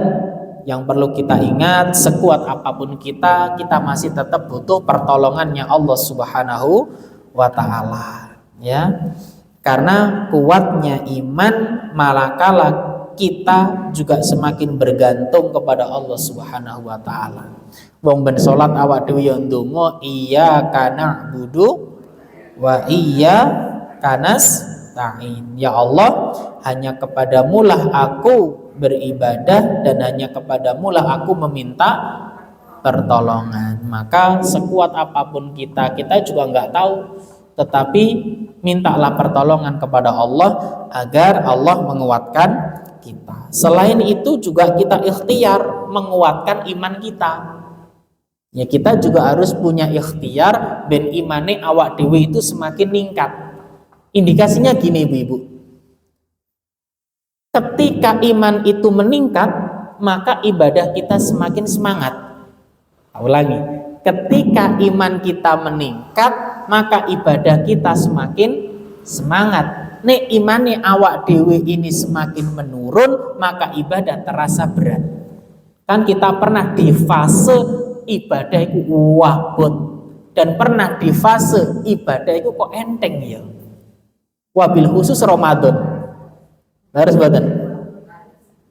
yang perlu kita ingat, sekuat apapun kita masih tetap butuh pertolongannya Allah Subhanahu wa taala, ya. Karena kuatnya iman malakala kita juga semakin bergantung kepada Allah Subhanahu wa taala. Wong ben salat awak dhewe yo ndonga iyyaka na'budu wa iyyaka nasta'in. Ya Allah, hanya kepadamu lah aku beribadah dan hanya kepadamu lah aku meminta pertolongan. Maka sekuat apapun kita juga nggak tahu, tetapi mintalah pertolongan kepada Allah agar Allah menguatkan kita. Selain itu juga kita ikhtiar menguatkan iman kita. Ya kita juga harus punya ikhtiar ben imane awak dewe itu semakin meningkat. Indikasinya gini ibu-ibu. Ketika iman itu meningkat, maka ibadah kita semakin semangat. Ulangi. Ketika iman kita meningkat, maka ibadah kita semakin semangat. Nek imane awak dewe ini semakin menurun, maka ibadah terasa berat. Kan kita pernah di fase ibadah itu wabot dan pernah di fase ibadah itu kok enteng ya. Wabil khusus Ramadan. Harus badan.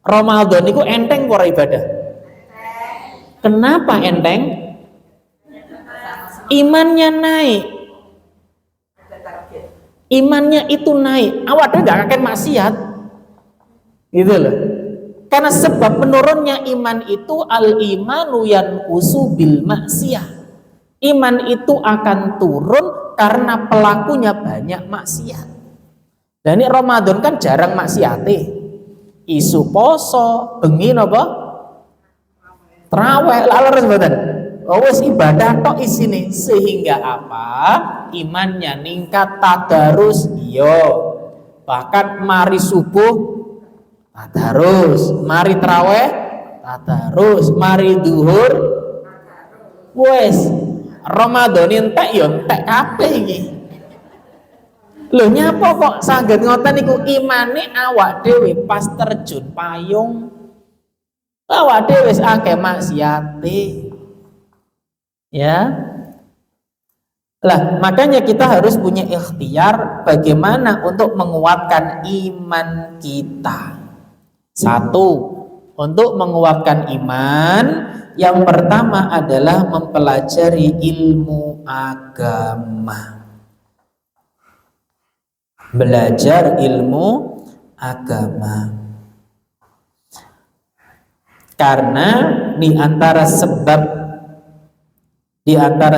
Ramadan itu enteng kok ibadah. Kenapa enteng? Imannya naik. Imannya itu naik. Awak dhewe gak akan maksiat. Gitu loh. Karena sebab menurunnya iman itu al-imanu yanqusu bil maksiyah. Iman itu akan turun karena pelakunya banyak maksiat. Dan ini Ramadan kan jarang maksiate. Isu poso, bengi napa? Traweh, lalu mboten. Wis ibadah tok isine sehingga apa? Imannya ningkat tadarus iya. Bahkan mari subuh tadarus, mari traweh tadarus, mari duhur wes Ramadan entek ya entek kabeh iki. Lho nyapa kok saged ngoten niku imane awak dhewe pas terjun payung awak dhewe wis akeh maksiate. Ya. Lah, makanya kita harus punya ikhtiar bagaimana untuk menguatkan iman kita. Satu, untuk menguatkan iman, yang pertama adalah mempelajari ilmu agama. Belajar ilmu agama. Karena di antara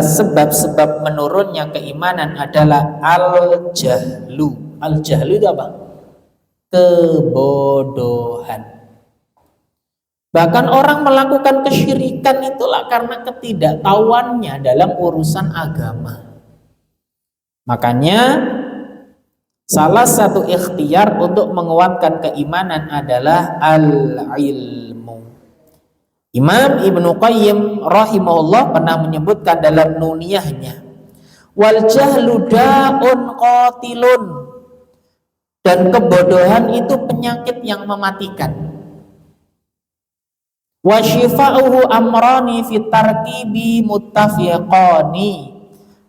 sebab menurunnya keimanan adalah al-jahlu. Al-jahlu itu apa? Kebodohan. Bahkan orang melakukan kesyirikan itulah karena ketidaktahuannya dalam urusan agama. Makanya salah satu ikhtiar untuk menguatkan keimanan adalah al-ilmu. Imam Ibnu Qayyim rahimahullah pernah menyebutkan dalam nuniyahnya, wal jahlu da'un qatilun, dan kebodohan itu penyakit yang mematikan. Wa shifa'uhu amrani fit tarkibi muttafiqani,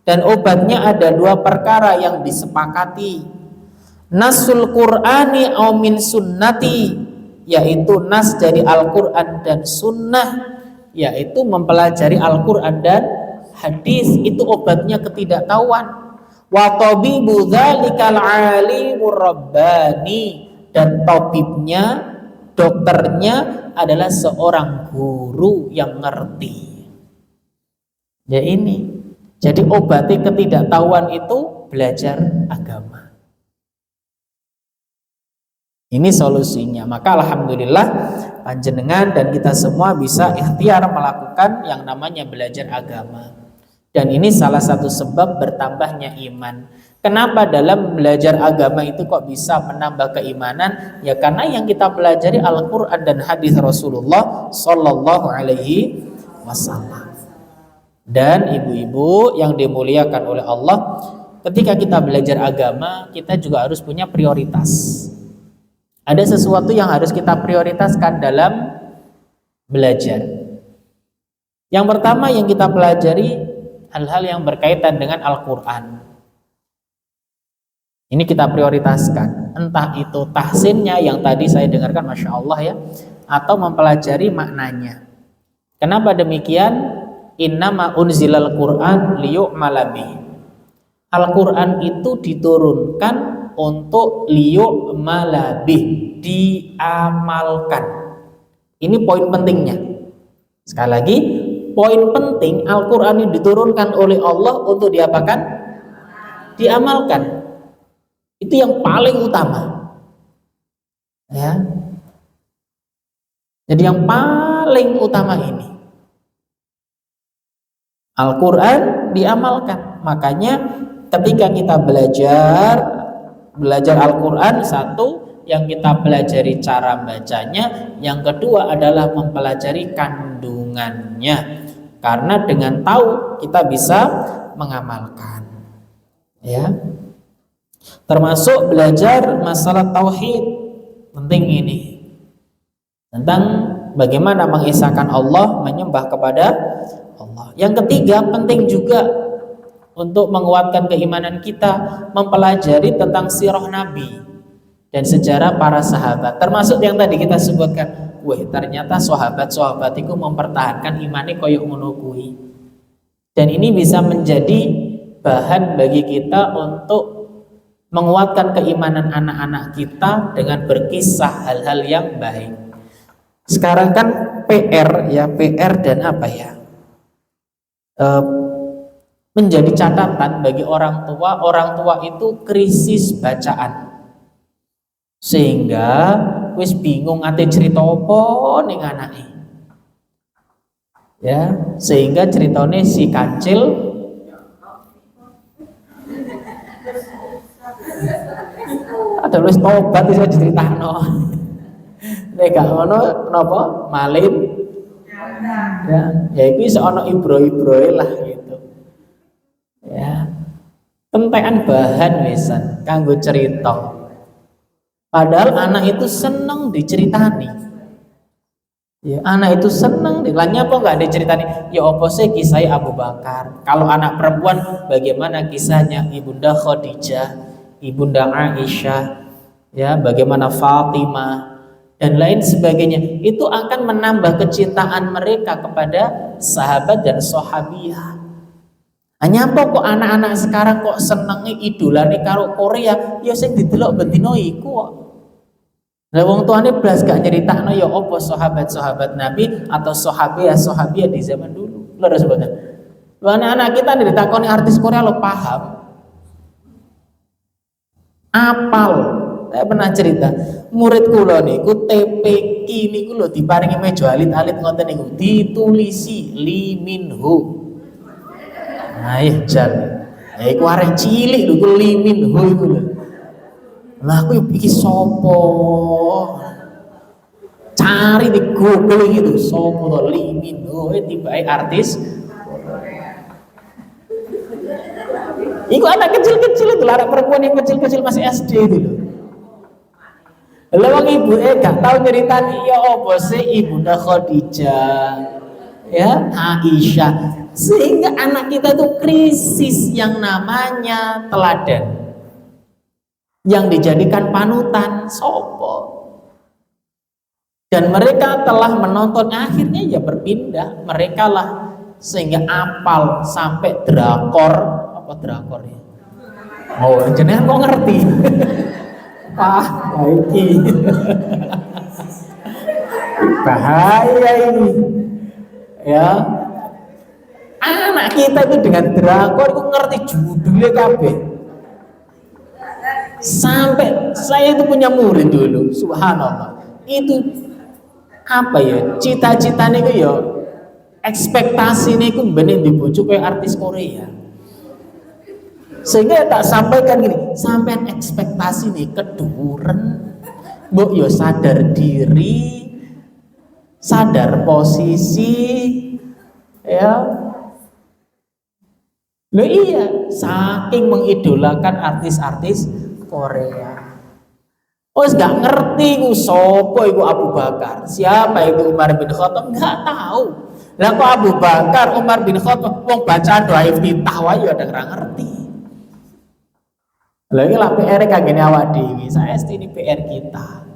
dan obatnya ada dua perkara yang disepakati, nasul Qur'ani au min sunnati, yaitu nas dari Al-Quran dan sunnah, yaitu mempelajari Al-Quran dan hadis. Itu obatnya ketidaktahuan. Wa tabibu dzalikal alimur rabbani, dan tabibnya, dokternya adalah seorang guru yang ngerti. Ya ini. Jadi obati ketidaktahuan itu belajar agama. Ini solusinya. Maka alhamdulillah panjenengan dan kita semua bisa ikhtiar melakukan yang namanya belajar agama. Dan ini salah satu sebab bertambahnya iman. Kenapa dalam belajar agama itu kok bisa menambah keimanan? Ya karena yang kita pelajari Al-Quran dan hadis Rasulullah Sallallahu Alaihi Wasallam. Dan ibu-ibu yang dimuliakan oleh Allah, ketika kita belajar agama, kita juga harus punya prioritas. Ada sesuatu yang harus kita prioritaskan dalam belajar. Yang pertama yang kita pelajari hal-hal yang berkaitan dengan Al-Quran. Ini kita prioritaskan. Entah itu tahsinnya yang tadi saya dengarkan, Masya Allah ya, atau mempelajari maknanya. Kenapa demikian? Innama unzilal Quran liyu'mala bih. Al-Quran itu diturunkan untuk liyu'mala bih, diamalkan. Ini poin pentingnya. Sekali lagi, poin penting Al-Quran ini diturunkan oleh Allah untuk diapakan? Diamalkan. Itu yang paling utama. Ya. Jadi yang paling utama ini. Al-Quran diamalkan. Makanya ketika kita belajar Al-Quran, satu, yang kita pelajari cara bacanya, yang kedua adalah mempelajari kandungannya. Karena dengan tahu kita bisa mengamalkan. Ya. Termasuk belajar masalah tauhid, penting ini. Tentang bagaimana mengesahkan Allah, menyembah kepada Allah. Yang ketiga, penting juga untuk menguatkan keimanan kita, mempelajari tentang sirah Nabi dan sejarah para sahabat. Termasuk yang tadi kita sebutkan, wah ternyata sahabat-sahabat itu mempertahankan imane koyok ngono kuwi. Dan ini bisa menjadi bahan bagi kita untuk menguatkan keimanan anak-anak kita dengan berkisah hal-hal yang baik. Sekarang kan PR ya, PR dan apa ya? Eh, menjadi catatan bagi orang tua itu krisis bacaan. Sehingga wis bingung ate cerita apa ning anake. Ya, sehingga ceritanya si kancil ada wis tobat iso diceritakno. Nek gak ngono napa malin ya iku iso ana ibro-ibroe lah gitu. Ya. Entekan bahan wisan kanggo cerita. Padahal anak itu seneng diceritani. Ya, anak itu seneng, dilanya kok nggak diceritani? Ya apa sih kisah Abu Bakar? Kalau anak perempuan, bagaimana kisahnya Ibunda Khadijah, Ibunda Aisyah, ya, bagaimana Fatimah dan lain sebagainya. Itu akan menambah kecintaan mereka kepada sahabat dan sahabiah. Hanya apa kok anak-anak sekarang kok senengi idolane karo Korea? Ya sing didelok bendino iku kok. Lah wong tuane blas gak nyeritakno ya apa sahabat-sahabat Nabi atau sahabiah di zaman dulu. Lho sebutan. Lho anak-anak kita ditakoni artis Korea lo paham. Apal. Saya pernah cerita, murid kula niku TPQ niku lho diparingi meja alit-alit ngoten niku ditulisi Lee Min Ho. Nah, iya jan. Ya iku arek cilik lho iku Lee Min Ho iku lho. Lah aku iki sopo? Cari di Google gitu, sopo to Lee Min Ho tibae artis. Iku anak kecil-kecil itu, anak perempuan yang kecil-kecil masih SD itu loh. Lah wong ibu gak tahu nyeritani ya apa sih Ibunda Khadijah, ya Aisyah, sehingga anak kita tuh krisis yang namanya teladan. Yang dijadikan panutan sopo, dan mereka telah menonton akhirnya ya berpindah mereka lah sehingga apal sampai drakor apa drakor ya oh jenengan kok ngerti iki bahaya ini ya anak kita itu dengan drakor itu ngerti judulnya kabeh. Sampai saya itu punya murid dulu, subhanallah. Itu apa ya? Cita-citanya itu ya ekspektasinya itu bener dibujuk kayak artis Korea. Sehingga tak sampaikan gini, sampean ekspektasi nih keduren, mbok yo sadar diri, sadar posisi, ya. Loh iya, saking mengidolakan artis-artis Korea. Oh, gak ngerti ku sopo iku Abu Bakar. Siapa itu Umar bin Khattab? Gak tahu. Lah kok Abu Bakar, Umar bin Khattab wong bacaan doa iftitah wae ya ada ngerti. Lah iki lah PR kagene awak dhewe. Saya ini PR kita.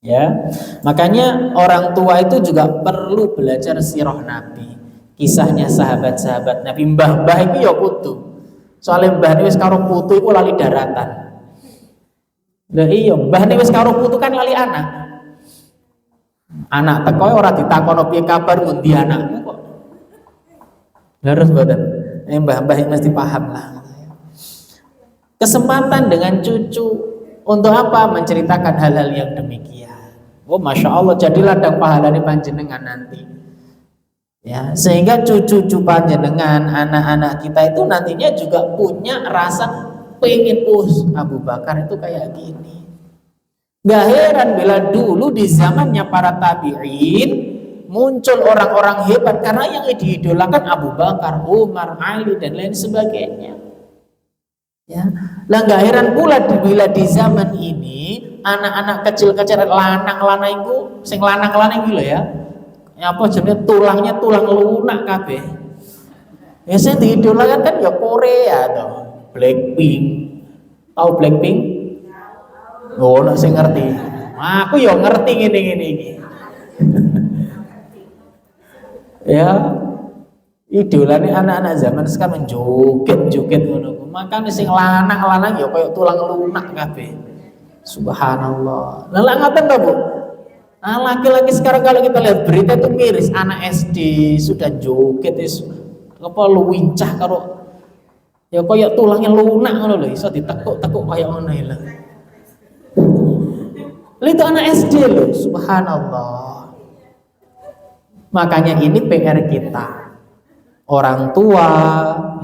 Ya. Makanya orang tua itu juga perlu belajar sirah Nabi. Kisahnya sahabat-sahabat Nabi, mbah-mbah itu ya kudu. Soalnya mbah ini wis karo putu iku lali daratan. Lah iya, mbah ini wis karo putu kan lali anak. Anak teko ora ditakono piye kabar mundi anakmu kok. Harus boten. Mbah-mbah mesti paham lah. Kesempatan dengan cucu untuk apa? Menceritakan hal-hal yang demikian. Oh, masya Allah, jadi ladang pahalane panjenengan nanti. Ya, sehingga cucu-cucu panjenengan, anak-anak kita itu nantinya juga punya rasa pengen Abu Bakar itu kayak gini. Gak heran bila dulu di zamannya para tabi'in muncul orang-orang hebat karena yang diidolakan Abu Bakar, Umar, Ali dan lain sebagainya. Ya, lah gak heran pula bila di zaman ini anak-anak kecil-kecil lanang-lanang itu, sing lanang-lanang gitu ya. Apa jenis tulangnya tulang lunak kabeh. Ya saya diidolakan kan ya Korea toh. Blackpink. Tahu Blackpink? Oh, nek sing ngerti. Aku ya ngerti ngene-ngene iki. Ya. Idolane anak-anak zaman sekarang joget-joget ngono. Makane sing lanang-lanang ya koyo tulang lunak kabeh. Subhanallah. Lah ngoten to, Bu? Laki-laki sekarang kalau kita lihat berita itu miris, anak SD sudah joget apa luwincah karo ya koyo tulangnya lunak ngono lho, iso ditekuk-tekuk koyo ngono lho. Itu anak SD loh, subhanallah. Makanya ini PR kita, orang tua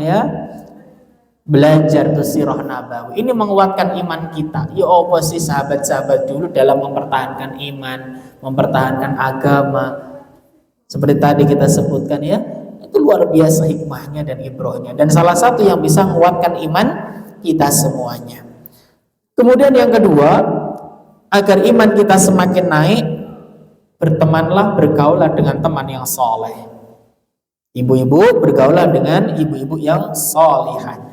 ya, belajar tuh sirah nabawi. Ini menguatkan iman kita. Ya apa sih sahabat-sahabat dulu dalam mempertahankan iman, mempertahankan agama. Seperti tadi kita sebutkan ya, itu luar biasa hikmahnya dan ibrohnya. Dan salah satu yang bisa menguatkan iman kita semuanya. Kemudian yang kedua, agar iman kita semakin naik, bertemanlah, bergaulah dengan teman yang soleh. Ibu-ibu bergaulah dengan ibu-ibu yang solihah.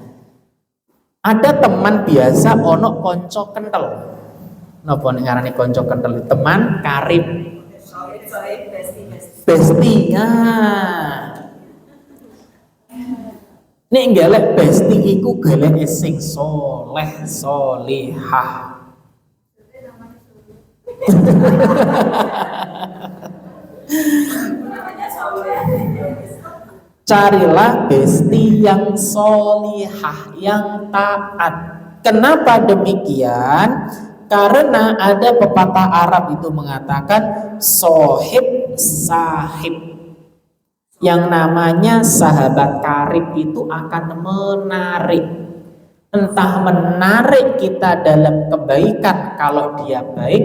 Ada teman biasa, ono konco kental. Napa ngarani konco kental? Teman karib. Besti. Nek golek besti iku golek sing soleh, solihah. Carilah besti yang solihah, yang taat. Kenapa demikian? Karena ada pepatah Arab itu mengatakan sohib sahib. Yang namanya sahabat karib itu akan menarik. Entah menarik kita dalam kebaikan kalau dia baik,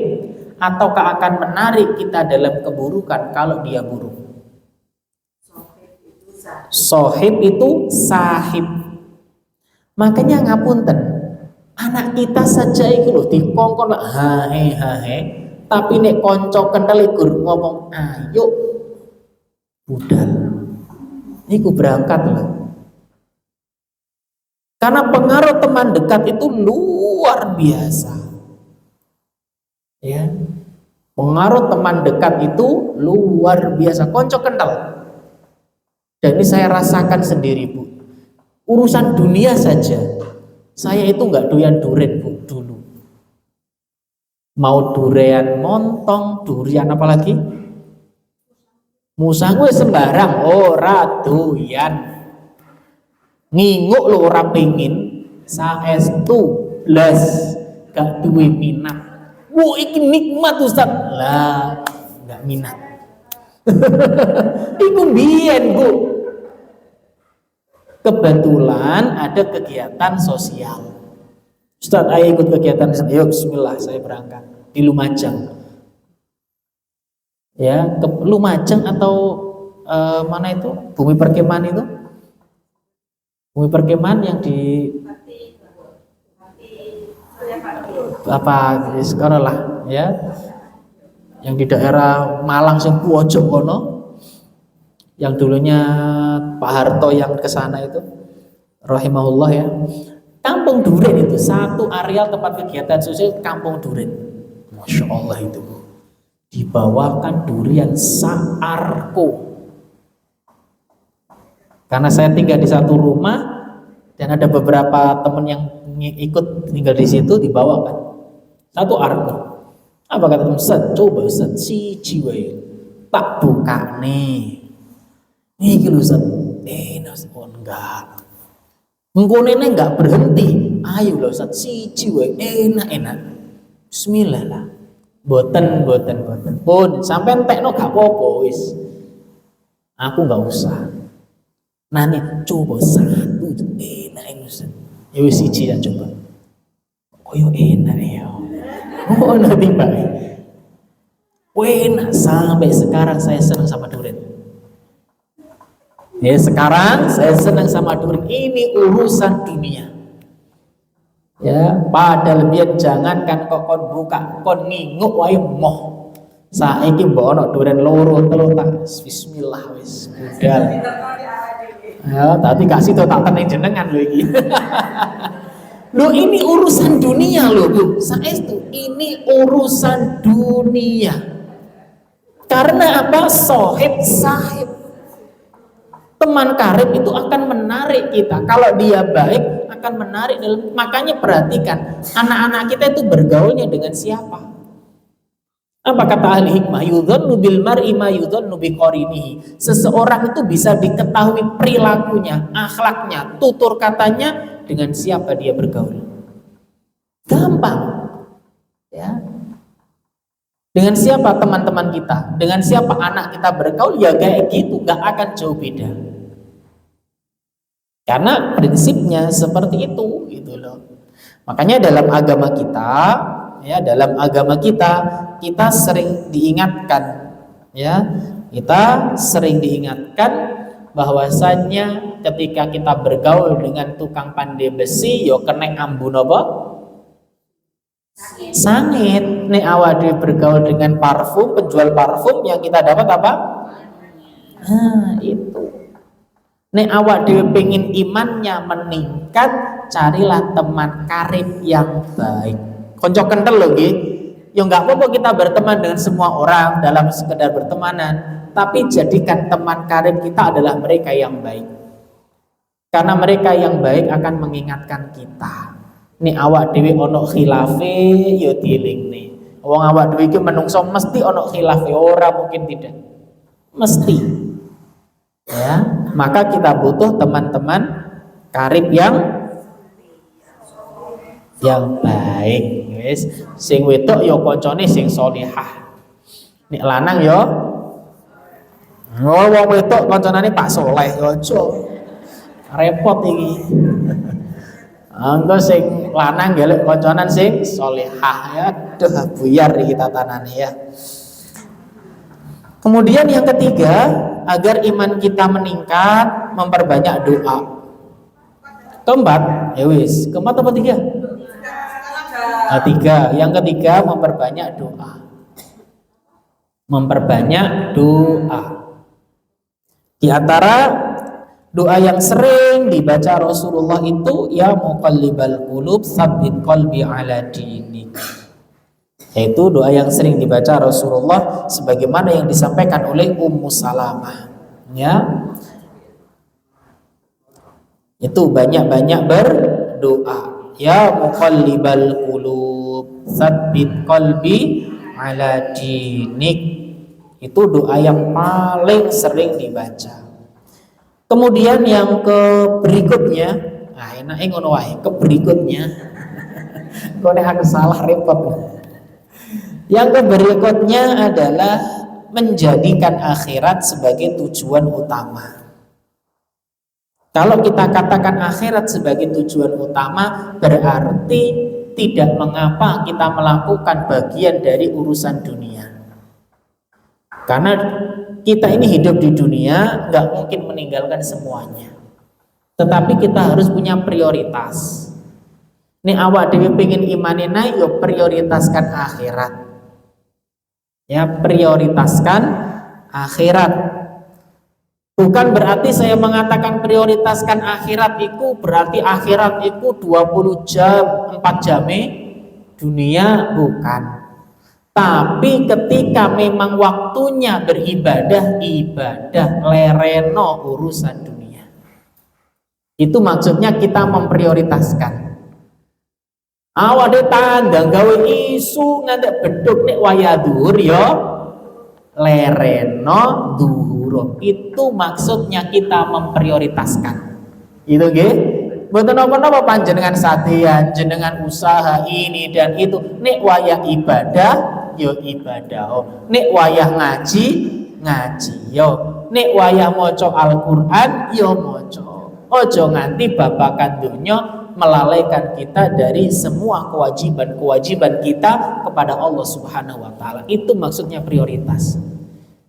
ataukah akan menarik kita dalam keburukan kalau dia buruk. Sohib itu sahib. Makanya ngapunten, anak kita saja itu loh dikongkon hahe, tapi nek konco kental iku ngomong ayo budal, niku berangkat lah. Karena pengaruh teman dekat itu luar biasa. Ya, pengaruh teman dekat itu luar biasa. Konco kental. Dan ini saya rasakan sendiri, Bu. Urusan dunia saja, saya itu nggak doyan duren, Bu, dulu. Mau durian montong, durian apa lagi? Musang gue sembarang, ora doyan. Nginguk lo ora pengin, saestu blas gak duwe minat. Wo iki nikmat Ustaz. Lah, nggak minat. Iku biyen, Bu. Kebetulan ada kegiatan sosial. Ustaz, ayo ikut kegiatan. Ayo bismillah, saya berangkat di Lumajang. Ya, ke Lumajang atau mana itu? Bumi Perkemahan itu? Bumi Perkemahan yang di apa sekarang lah ya, yang di daerah Malang sing pojok kono, yang dulunya Pak Harto yang ke sana itu rahimahullah ya. Kampung Duren itu satu areal tempat kegiatan sosial, Kampung Duren. Masya Allah itu dibawakan durian saarko. Karena saya tinggal di satu rumah dan ada beberapa teman yang ikut tinggal di situ, dibawakan satu arko. Apa kata teman? Ustaz, coba Ustaz, si jiwa tak buka nih. Nih gitu Ustaz. Ustaz, oh enggak. Mengkonene enggak berhenti. Ayo lah Ustaz, si jiwa enak-enak. Bismillah lah. Boten. Pun sampai entekno gak apa-apa wis. Aku enggak usah. Nah nih, coba satu enak Ustaz. Ya wis siji ya coba. Koyo enak ya. Oh nanti Pak. Enak sampai sekarang saya senang sama durian. Ya sekarang saya senang sama durian. Ini urusan dunia. Ya, padahal biar jangankan kok kon buka, kon nginguk wae moh. Saiki mbok ono durian loro telu tak bismillah wis budal. Ya, tadi kasih tuh tak tenang jenengan lho iki. Loh ini urusan dunia loh, Bu. Saestu ini urusan dunia. Karena apa? Sohib sahib. Teman karib itu akan menarik kita. Kalau dia baik akan menarik dalam. Makanya perhatikan anak-anak kita itu bergaulnya dengan siapa? Apa kata ahli hikmah? Yudhannu bil mar'i ma yudhannu bi qarinihi. Seseorang itu bisa diketahui perilakunya, akhlaknya, tutur katanya dengan siapa dia bergaul. Gampang. Ya. Dengan siapa teman-teman kita, dengan siapa anak kita bergaul, ya kayak gitu, gak akan jauh beda. Karena prinsipnya seperti itu, gitu loh. Makanya dalam agama kita, ya dalam agama kita sering diingatkan, ya kita sering diingatkan bahwasannya ketika kita bergaul dengan tukang pandai besi, yo kena ambun apa? Sangit. Nek awak dhewe bergaul dengan parfum, penjual parfum, yang kita dapat apa? Itu. Nek awak dhewe pengen imannya meningkat, carilah teman karib yang baik. Konco kental loh nggih. Ya enggak apa-apa kita berteman dengan semua orang dalam sekedar bertemanan, tapi jadikan teman karib kita adalah mereka yang baik. Karena mereka yang baik akan mengingatkan kita. Nek awak dhewe ono khilafe ya dielingne. Wong awak dhewe iki menungso mesti ono khilafe, ora mungkin tidak. Mesti. Ya, maka kita butuh teman-teman karib yang baik. Wis, sing wedok ya kancane sing sholihah. Nek lanang ya wong wedok kancanane Pak Soleh ya aja. Repot iki. Engko sing lanang golek kancanan sing sholihah ya. Aduh buyar kita tanane ya. Kemudian yang ketiga, agar iman kita meningkat, memperbanyak doa. Keempat, ya wis, keempat apa tiga? Tiga. Yang ketiga, memperbanyak doa. Memperbanyak doa. Di antara doa yang sering dibaca Rasulullah itu, ya muqallibal qulub tsabbit qalbi ala dinik. Yaitu doa yang sering dibaca Rasulullah sebagaimana yang disampaikan oleh Ummu Salamah. Ya. Itu banyak-banyak berdoa. Ya muqallibal qulub tsabbit qalbi ala dinik. Itu doa yang paling sering dibaca. Kemudian yang berikutnya, nah enake ngono wae, berikutnya. Kok nek aku salah repot. Yang berikutnya adalah menjadikan akhirat sebagai tujuan utama. Kalau kita katakan akhirat sebagai tujuan utama, berarti tidak mengapa kita melakukan bagian dari urusan dunia. Karena kita ini hidup di dunia, nggak mungkin meninggalkan semuanya. Tetapi kita harus punya prioritas. Nih awak dewi pengen imane naik, yo prioritaskan akhirat. Ya, prioritaskan akhirat. Bukan berarti saya mengatakan prioritaskan akhirat itu berarti akhirat itu 20 jam, 4 jam dunia, bukan. Tapi ketika memang waktunya beribadah, lereno urusan dunia. Itu maksudnya kita memprioritaskan. Awake tandang gawe isu ngantek beduk nek waya dhuwur ya lereno dhuwur. Itu maksudnya kita memprioritaskan. Itu nggih. Mboten napa-napa panjenengan sadean, jenengan usaha ini dan itu. Nek wayah ibadah ya ibadah. Nek wayah ngaji yo. Nek wayah maca Al-Qur'an ya maca. Aja nganti babakan donya melalaikan kita dari semua kewajiban-kewajiban kita kepada Allah Subhanahu wa taala. Itu maksudnya prioritas.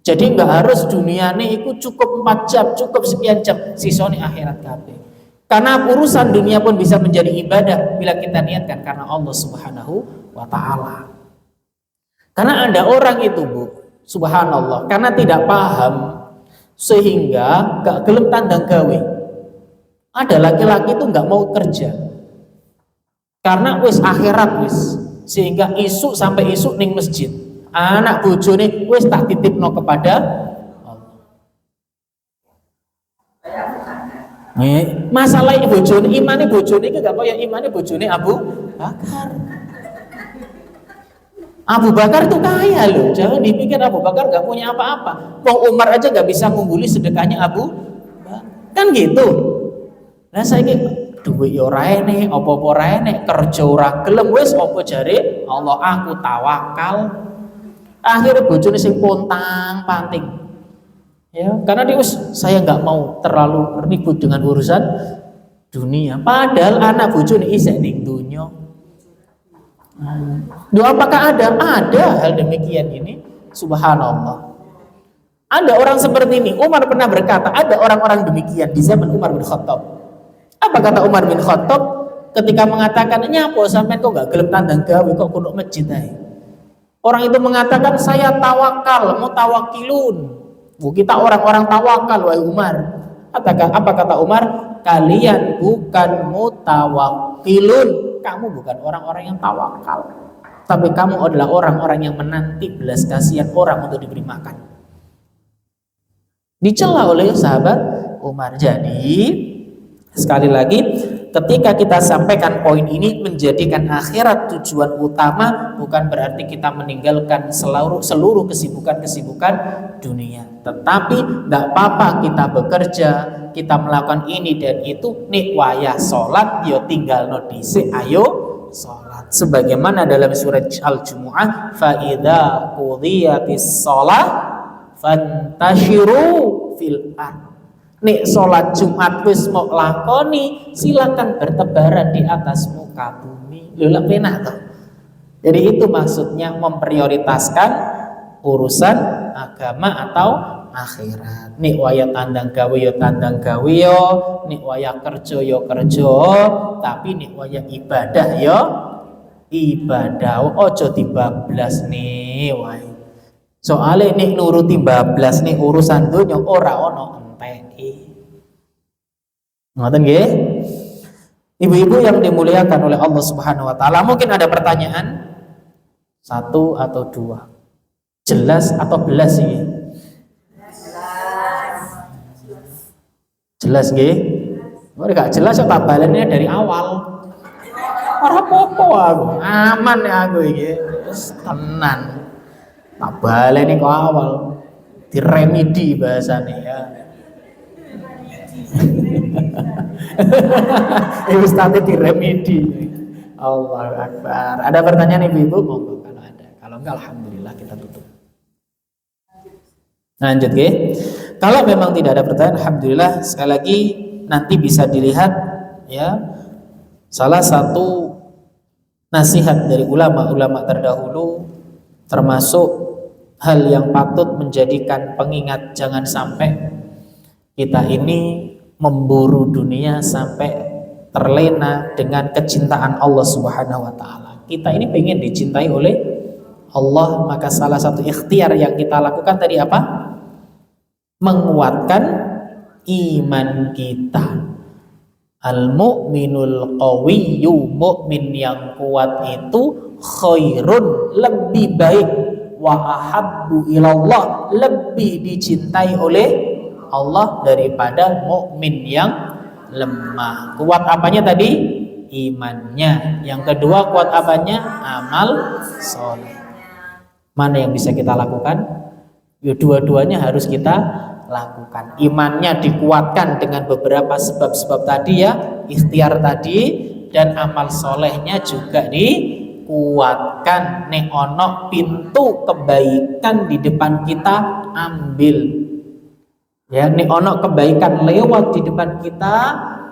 Jadi enggak harus dunia ini itu cukup 4 jam, cukup sekian jam, sisone akhirat kabeh. Karena urusan dunia pun bisa menjadi ibadah bila kita niatkan karena Allah Subhanahu wa taala. Karena ada orang itu, Bu, subhanallah, karena tidak paham sehingga enggak gelem tandang gawe. Ada laki-laki itu nggak mau kerja karena wis akhirat wis, sehingga isu sampai isu ning masjid anak bojone wis tak titipno kepada Allah. Masalah bojone, imane bojone iki gak kaya imane bojone Abu Bakar. Abu Bakar itu kaya loh, jangan dipikir Abu Bakar gak punya apa-apa. Wong Umar aja gak bisa mengguli sedekahnya Abu Bakar. Kan gitu. Nah saya duit yo ora enek, apa-apa ora enek, kerja ora gelem wis apa jare Allah aku tawakal. Akhirnya bojone sing pontang-panting. Ya, karena dia saya nggak mau terlalu ribut dengan urusan dunia. Padahal anak bojone isih ning dunya. Apakah ada? Ada hal demikian ini. Subhanallah. Ada orang seperti ini. Umar pernah berkata, ada orang-orang demikian di zaman Umar bin Khattab. Apa kata Umar bin Khattab ketika mengatakan, "Nyapo sampean kok gak gelem tandang gawe kok kudu masjid ae?" Orang itu mengatakan, "Saya tawakal, mutawakilun." Kita orang-orang tawakal, wahai Umar. Apa kata Umar? Kalian bukan mutawakilun. Kamu bukan orang-orang yang tawakal, tapi kamu adalah orang-orang yang menanti belas kasihan orang untuk diberi makan. Dicela oleh sahabat Umar. Jadi sekali lagi, ketika kita sampaikan poin ini, menjadikan akhirat tujuan utama bukan berarti kita meninggalkan seluruh kesibukan dunia. Tetapi nggak apa-apa kita bekerja, kita melakukan ini dan itu. Nih wayah sholat, yo tinggal nodise, ayo sholat. Sebagaimana dalam surat Al-Jumu'ah, faida qudiyatis sholat fantashiru fil ardh. Nek sholat Jumat wis mau lakoni, silakan bertebaran di atas muka bumi. Lho lek penak toh. Jadi itu maksudnya memprioritaskan urusan agama atau akhirat. Nek waya tandang gawe yo tandang gawe yo, nek waya kerja yo kerja, tapi nek waya ibadah yo ibadah. Ojo dibablas nih wae. Soale nek nuruti bablas nih urusan donya ora ono ngoten nggih. Ibu-ibu yang dimuliakan oleh Allah Subhanahu wa taala, mungkin ada pertanyaan satu atau dua. Jelas atau belas sih? Jelas nggih? Ora gak jelas kok tak balennya dari awal. Ora apa-apa aku, aman ya aku iki. Wis tenan. Tak baleni kok awal. Diremedi bahasane ya. Ustaz diremedi. Allahu Akbar. Ada pertanyaan ibu-ibu? Monggo kalau ada. Kalau enggak alhamdulillah kita tutup. Lanjut nggih. Kalau memang tidak ada pertanyaan, alhamdulillah. Sekali lagi nanti bisa dilihat ya. Salah satu nasihat dari ulama-ulama terdahulu, termasuk hal yang patut menjadikan pengingat, jangan sampai kita ini memburu dunia sampai terlena dengan kecintaan Allah Subhanahu wa taala. Kita ini pengen dicintai oleh Allah, maka salah satu ikhtiar yang kita lakukan tadi apa? Menguatkan iman kita. Al-mu'minul qawiyyu, mukmin yang kuat itu khairun, lebih baik, wa ahabbu ilallah, lebih dicintai oleh Allah daripada mukmin yang lemah. Kuat apanya tadi? Imannya. Yang kedua kuat apanya? Amal soleh. Mana yang bisa kita lakukan? Ya, dua-duanya harus kita lakukan. Imannya dikuatkan dengan beberapa sebab-sebab tadi ya, ikhtiar tadi, dan amal solehnya juga dikuatkan. Nek ono pintu kebaikan di depan kita, ambil. Ya, nek ono kebaikan lewat di depan kita,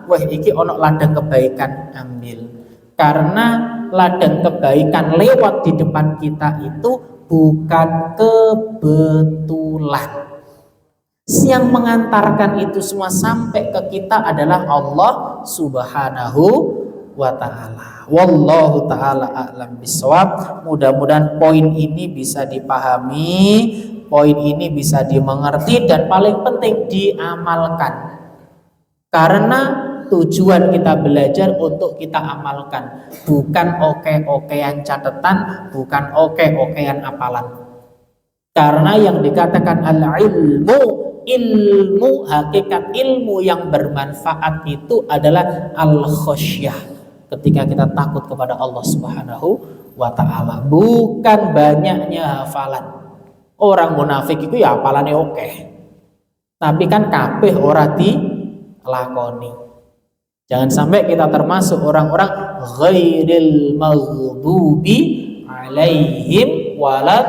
wah iki ono ladang kebaikan, ambil. Karena ladang kebaikan lewat di depan kita itu bukan kebetulan. Yang mengantarkan itu semua sampai ke kita adalah Allah Subhanahu wa ta'ala. Wallahu ta'ala a'lam bishawab. Mudah-mudahan poin ini bisa dipahami, poin ini bisa dimengerti, dan paling penting diamalkan. Karena tujuan kita belajar untuk kita amalkan, bukan oke-okean catatan, bukan oke-okean hafalan. Karena yang dikatakan ilmu, hakikat ilmu yang bermanfaat itu adalah al-khosyah, ketika kita takut kepada Allah Subhanahu wa ta'ala, bukan banyaknya hafalan. Orang munafik itu ya hafalannya oke, tapi kan kabeh ora dilakoni. Jangan sampai kita termasuk orang-orang ghairil maghdubi alaihim walad,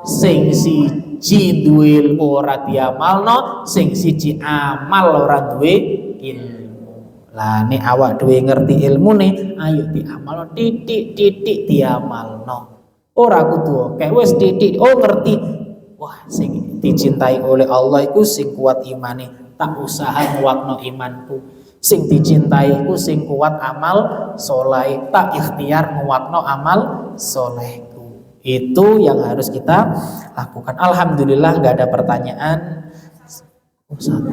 sing siji duwe ilmu ora diamalno, sing siji amal ora duwe ilmu. Lah nek awak duwe ngerti ilmune, ayo diamalno, titik diamalno. Ora kudu oke wis titik ngerti. Wah, sing dicintai oleh Allah iku sing kuat imane, tak usaha nguatno imanku. Sing dicintai iku sing kuat amal soleh, tak ikhtiar nguatno amal solehku. Itu yang harus kita lakukan. Alhamdulillah nggak ada pertanyaan. Satu.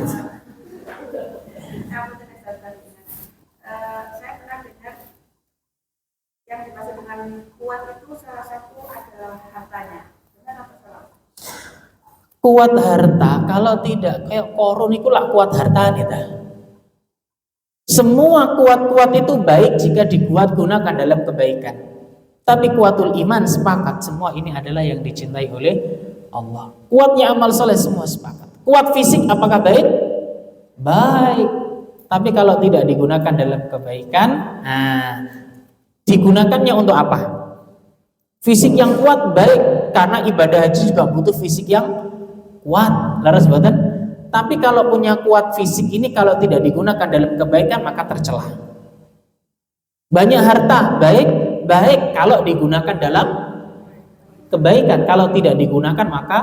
Saya pernah dengar yang dimaksud dengan kuat itu salah satu adalah hartanya. Benar atau salah? Kuat harta, kalau tidak kayak korun itu lah kuat harta nih. Semua kuat-kuat itu baik jika gunakan dalam kebaikan. Tapi kuatul iman sepakat, semua ini adalah yang dicintai oleh Allah. Kuatnya amal soleh semua sepakat. Kuat fisik apakah baik? Baik. Tapi kalau tidak digunakan dalam kebaikan, digunakannya untuk apa? Fisik yang kuat baik, karena ibadah haji juga butuh fisik yang kuat. Laras buatan. Tapi kalau punya kuat fisik ini kalau tidak digunakan dalam kebaikan maka tercela. Banyak harta baik kalau digunakan dalam kebaikan, kalau tidak digunakan maka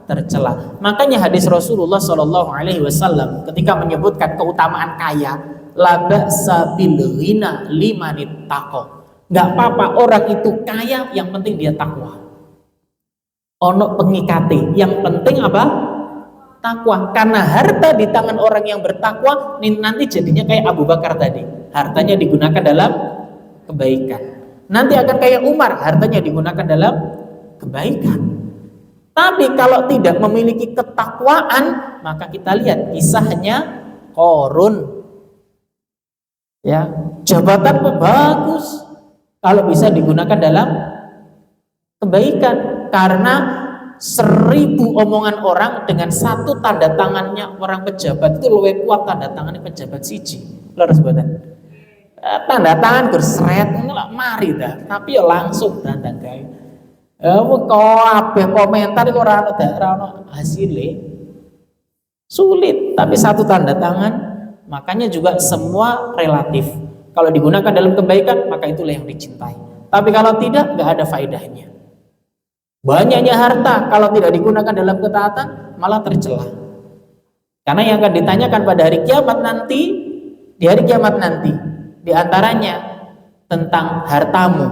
tercela. Makanya hadis Rasulullah Shallallahu Alaihi Wasallam ketika menyebutkan keutamaan kaya, la ba'sa bil ghina limanit taqo. Nggak apa-apa orang itu kaya, yang penting dia takwa. Ono pengikate, yang penting apa? Takwa. Karena harta di tangan orang yang bertakwa nanti jadinya kayak Abu Bakar tadi, hartanya digunakan dalam kebaikan. Nanti akan kayak Umar, hartanya digunakan dalam kebaikan. Tapi kalau tidak memiliki ketakwaan, maka kita lihat kisahnya Qarun. Ya, jabatan bagus kalau bisa digunakan dalam kebaikan, karena 1000 omongan orang dengan satu tanda tangannya orang pejabat itu lebih kuat tanda tangannya pejabat siji. Harus buatan tanda tangan berseret lah mari dah, tapi ya langsung tanda gawe. Kok komentar kok ora ono hasilnya sulit, tapi satu tanda tangan. Makanya juga semua relatif. Kalau digunakan dalam kebaikan maka itulah yang dicintai. Tapi kalau tidak nggak ada faedahnya. Banyaknya harta kalau tidak digunakan dalam ketaatan malah tercela. Karena yang akan ditanyakan pada hari kiamat nanti, di hari kiamat nanti, di antaranya tentang hartamu.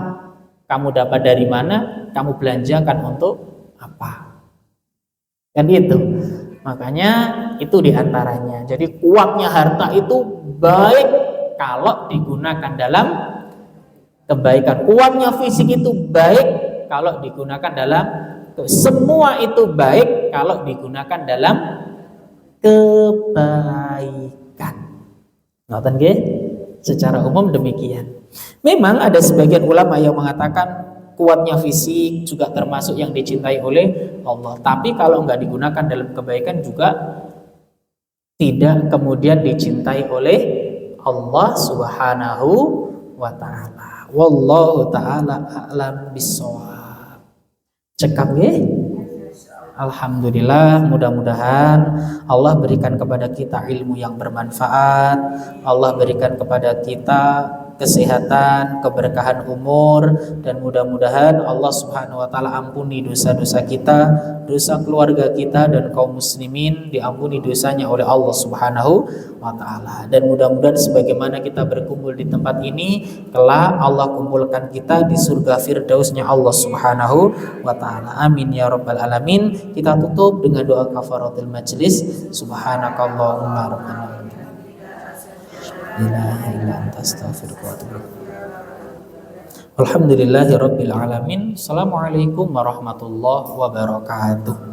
Kamu dapat dari mana? Kamu belanjakan untuk apa? Kan itu. Makanya itu di antaranya. Jadi kuatnya harta itu baik kalau digunakan dalam kebaikan. Kuatnya fisik itu baik kalau digunakan dalam, semua itu baik kalau digunakan dalam kebaikan. Ngoten nggih? Secara umum demikian. Memang ada sebagian ulama yang mengatakan kuatnya fisik juga termasuk yang dicintai oleh Allah. Tapi kalau nggak digunakan dalam kebaikan juga tidak kemudian dicintai oleh Allah Subhanahu wa ta'ala. Wallahu ta'ala a'lam bissawab. Cekap nggih? Alhamdulillah, mudah-mudahan Allah berikan kepada kita ilmu yang bermanfaat. Allah berikan kepada kita kesehatan, keberkahan umur, dan mudah-mudahan Allah Subhanahu wa taala ampuni dosa-dosa kita, dosa keluarga kita dan kaum muslimin diampuni dosanya oleh Allah Subhanahu wa taala. Dan mudah-mudahan sebagaimana kita berkumpul di tempat ini, kelak Allah kumpulkan kita di surga firdausnya Allah Subhanahu wa taala. Amin ya rabbal alamin. Kita tutup dengan doa kafaratul majlis. Subhanakallahumma rabbana Alhamdulillahi rabbil alamin. Assalamualaikum warahmatullahi wabarakatuh.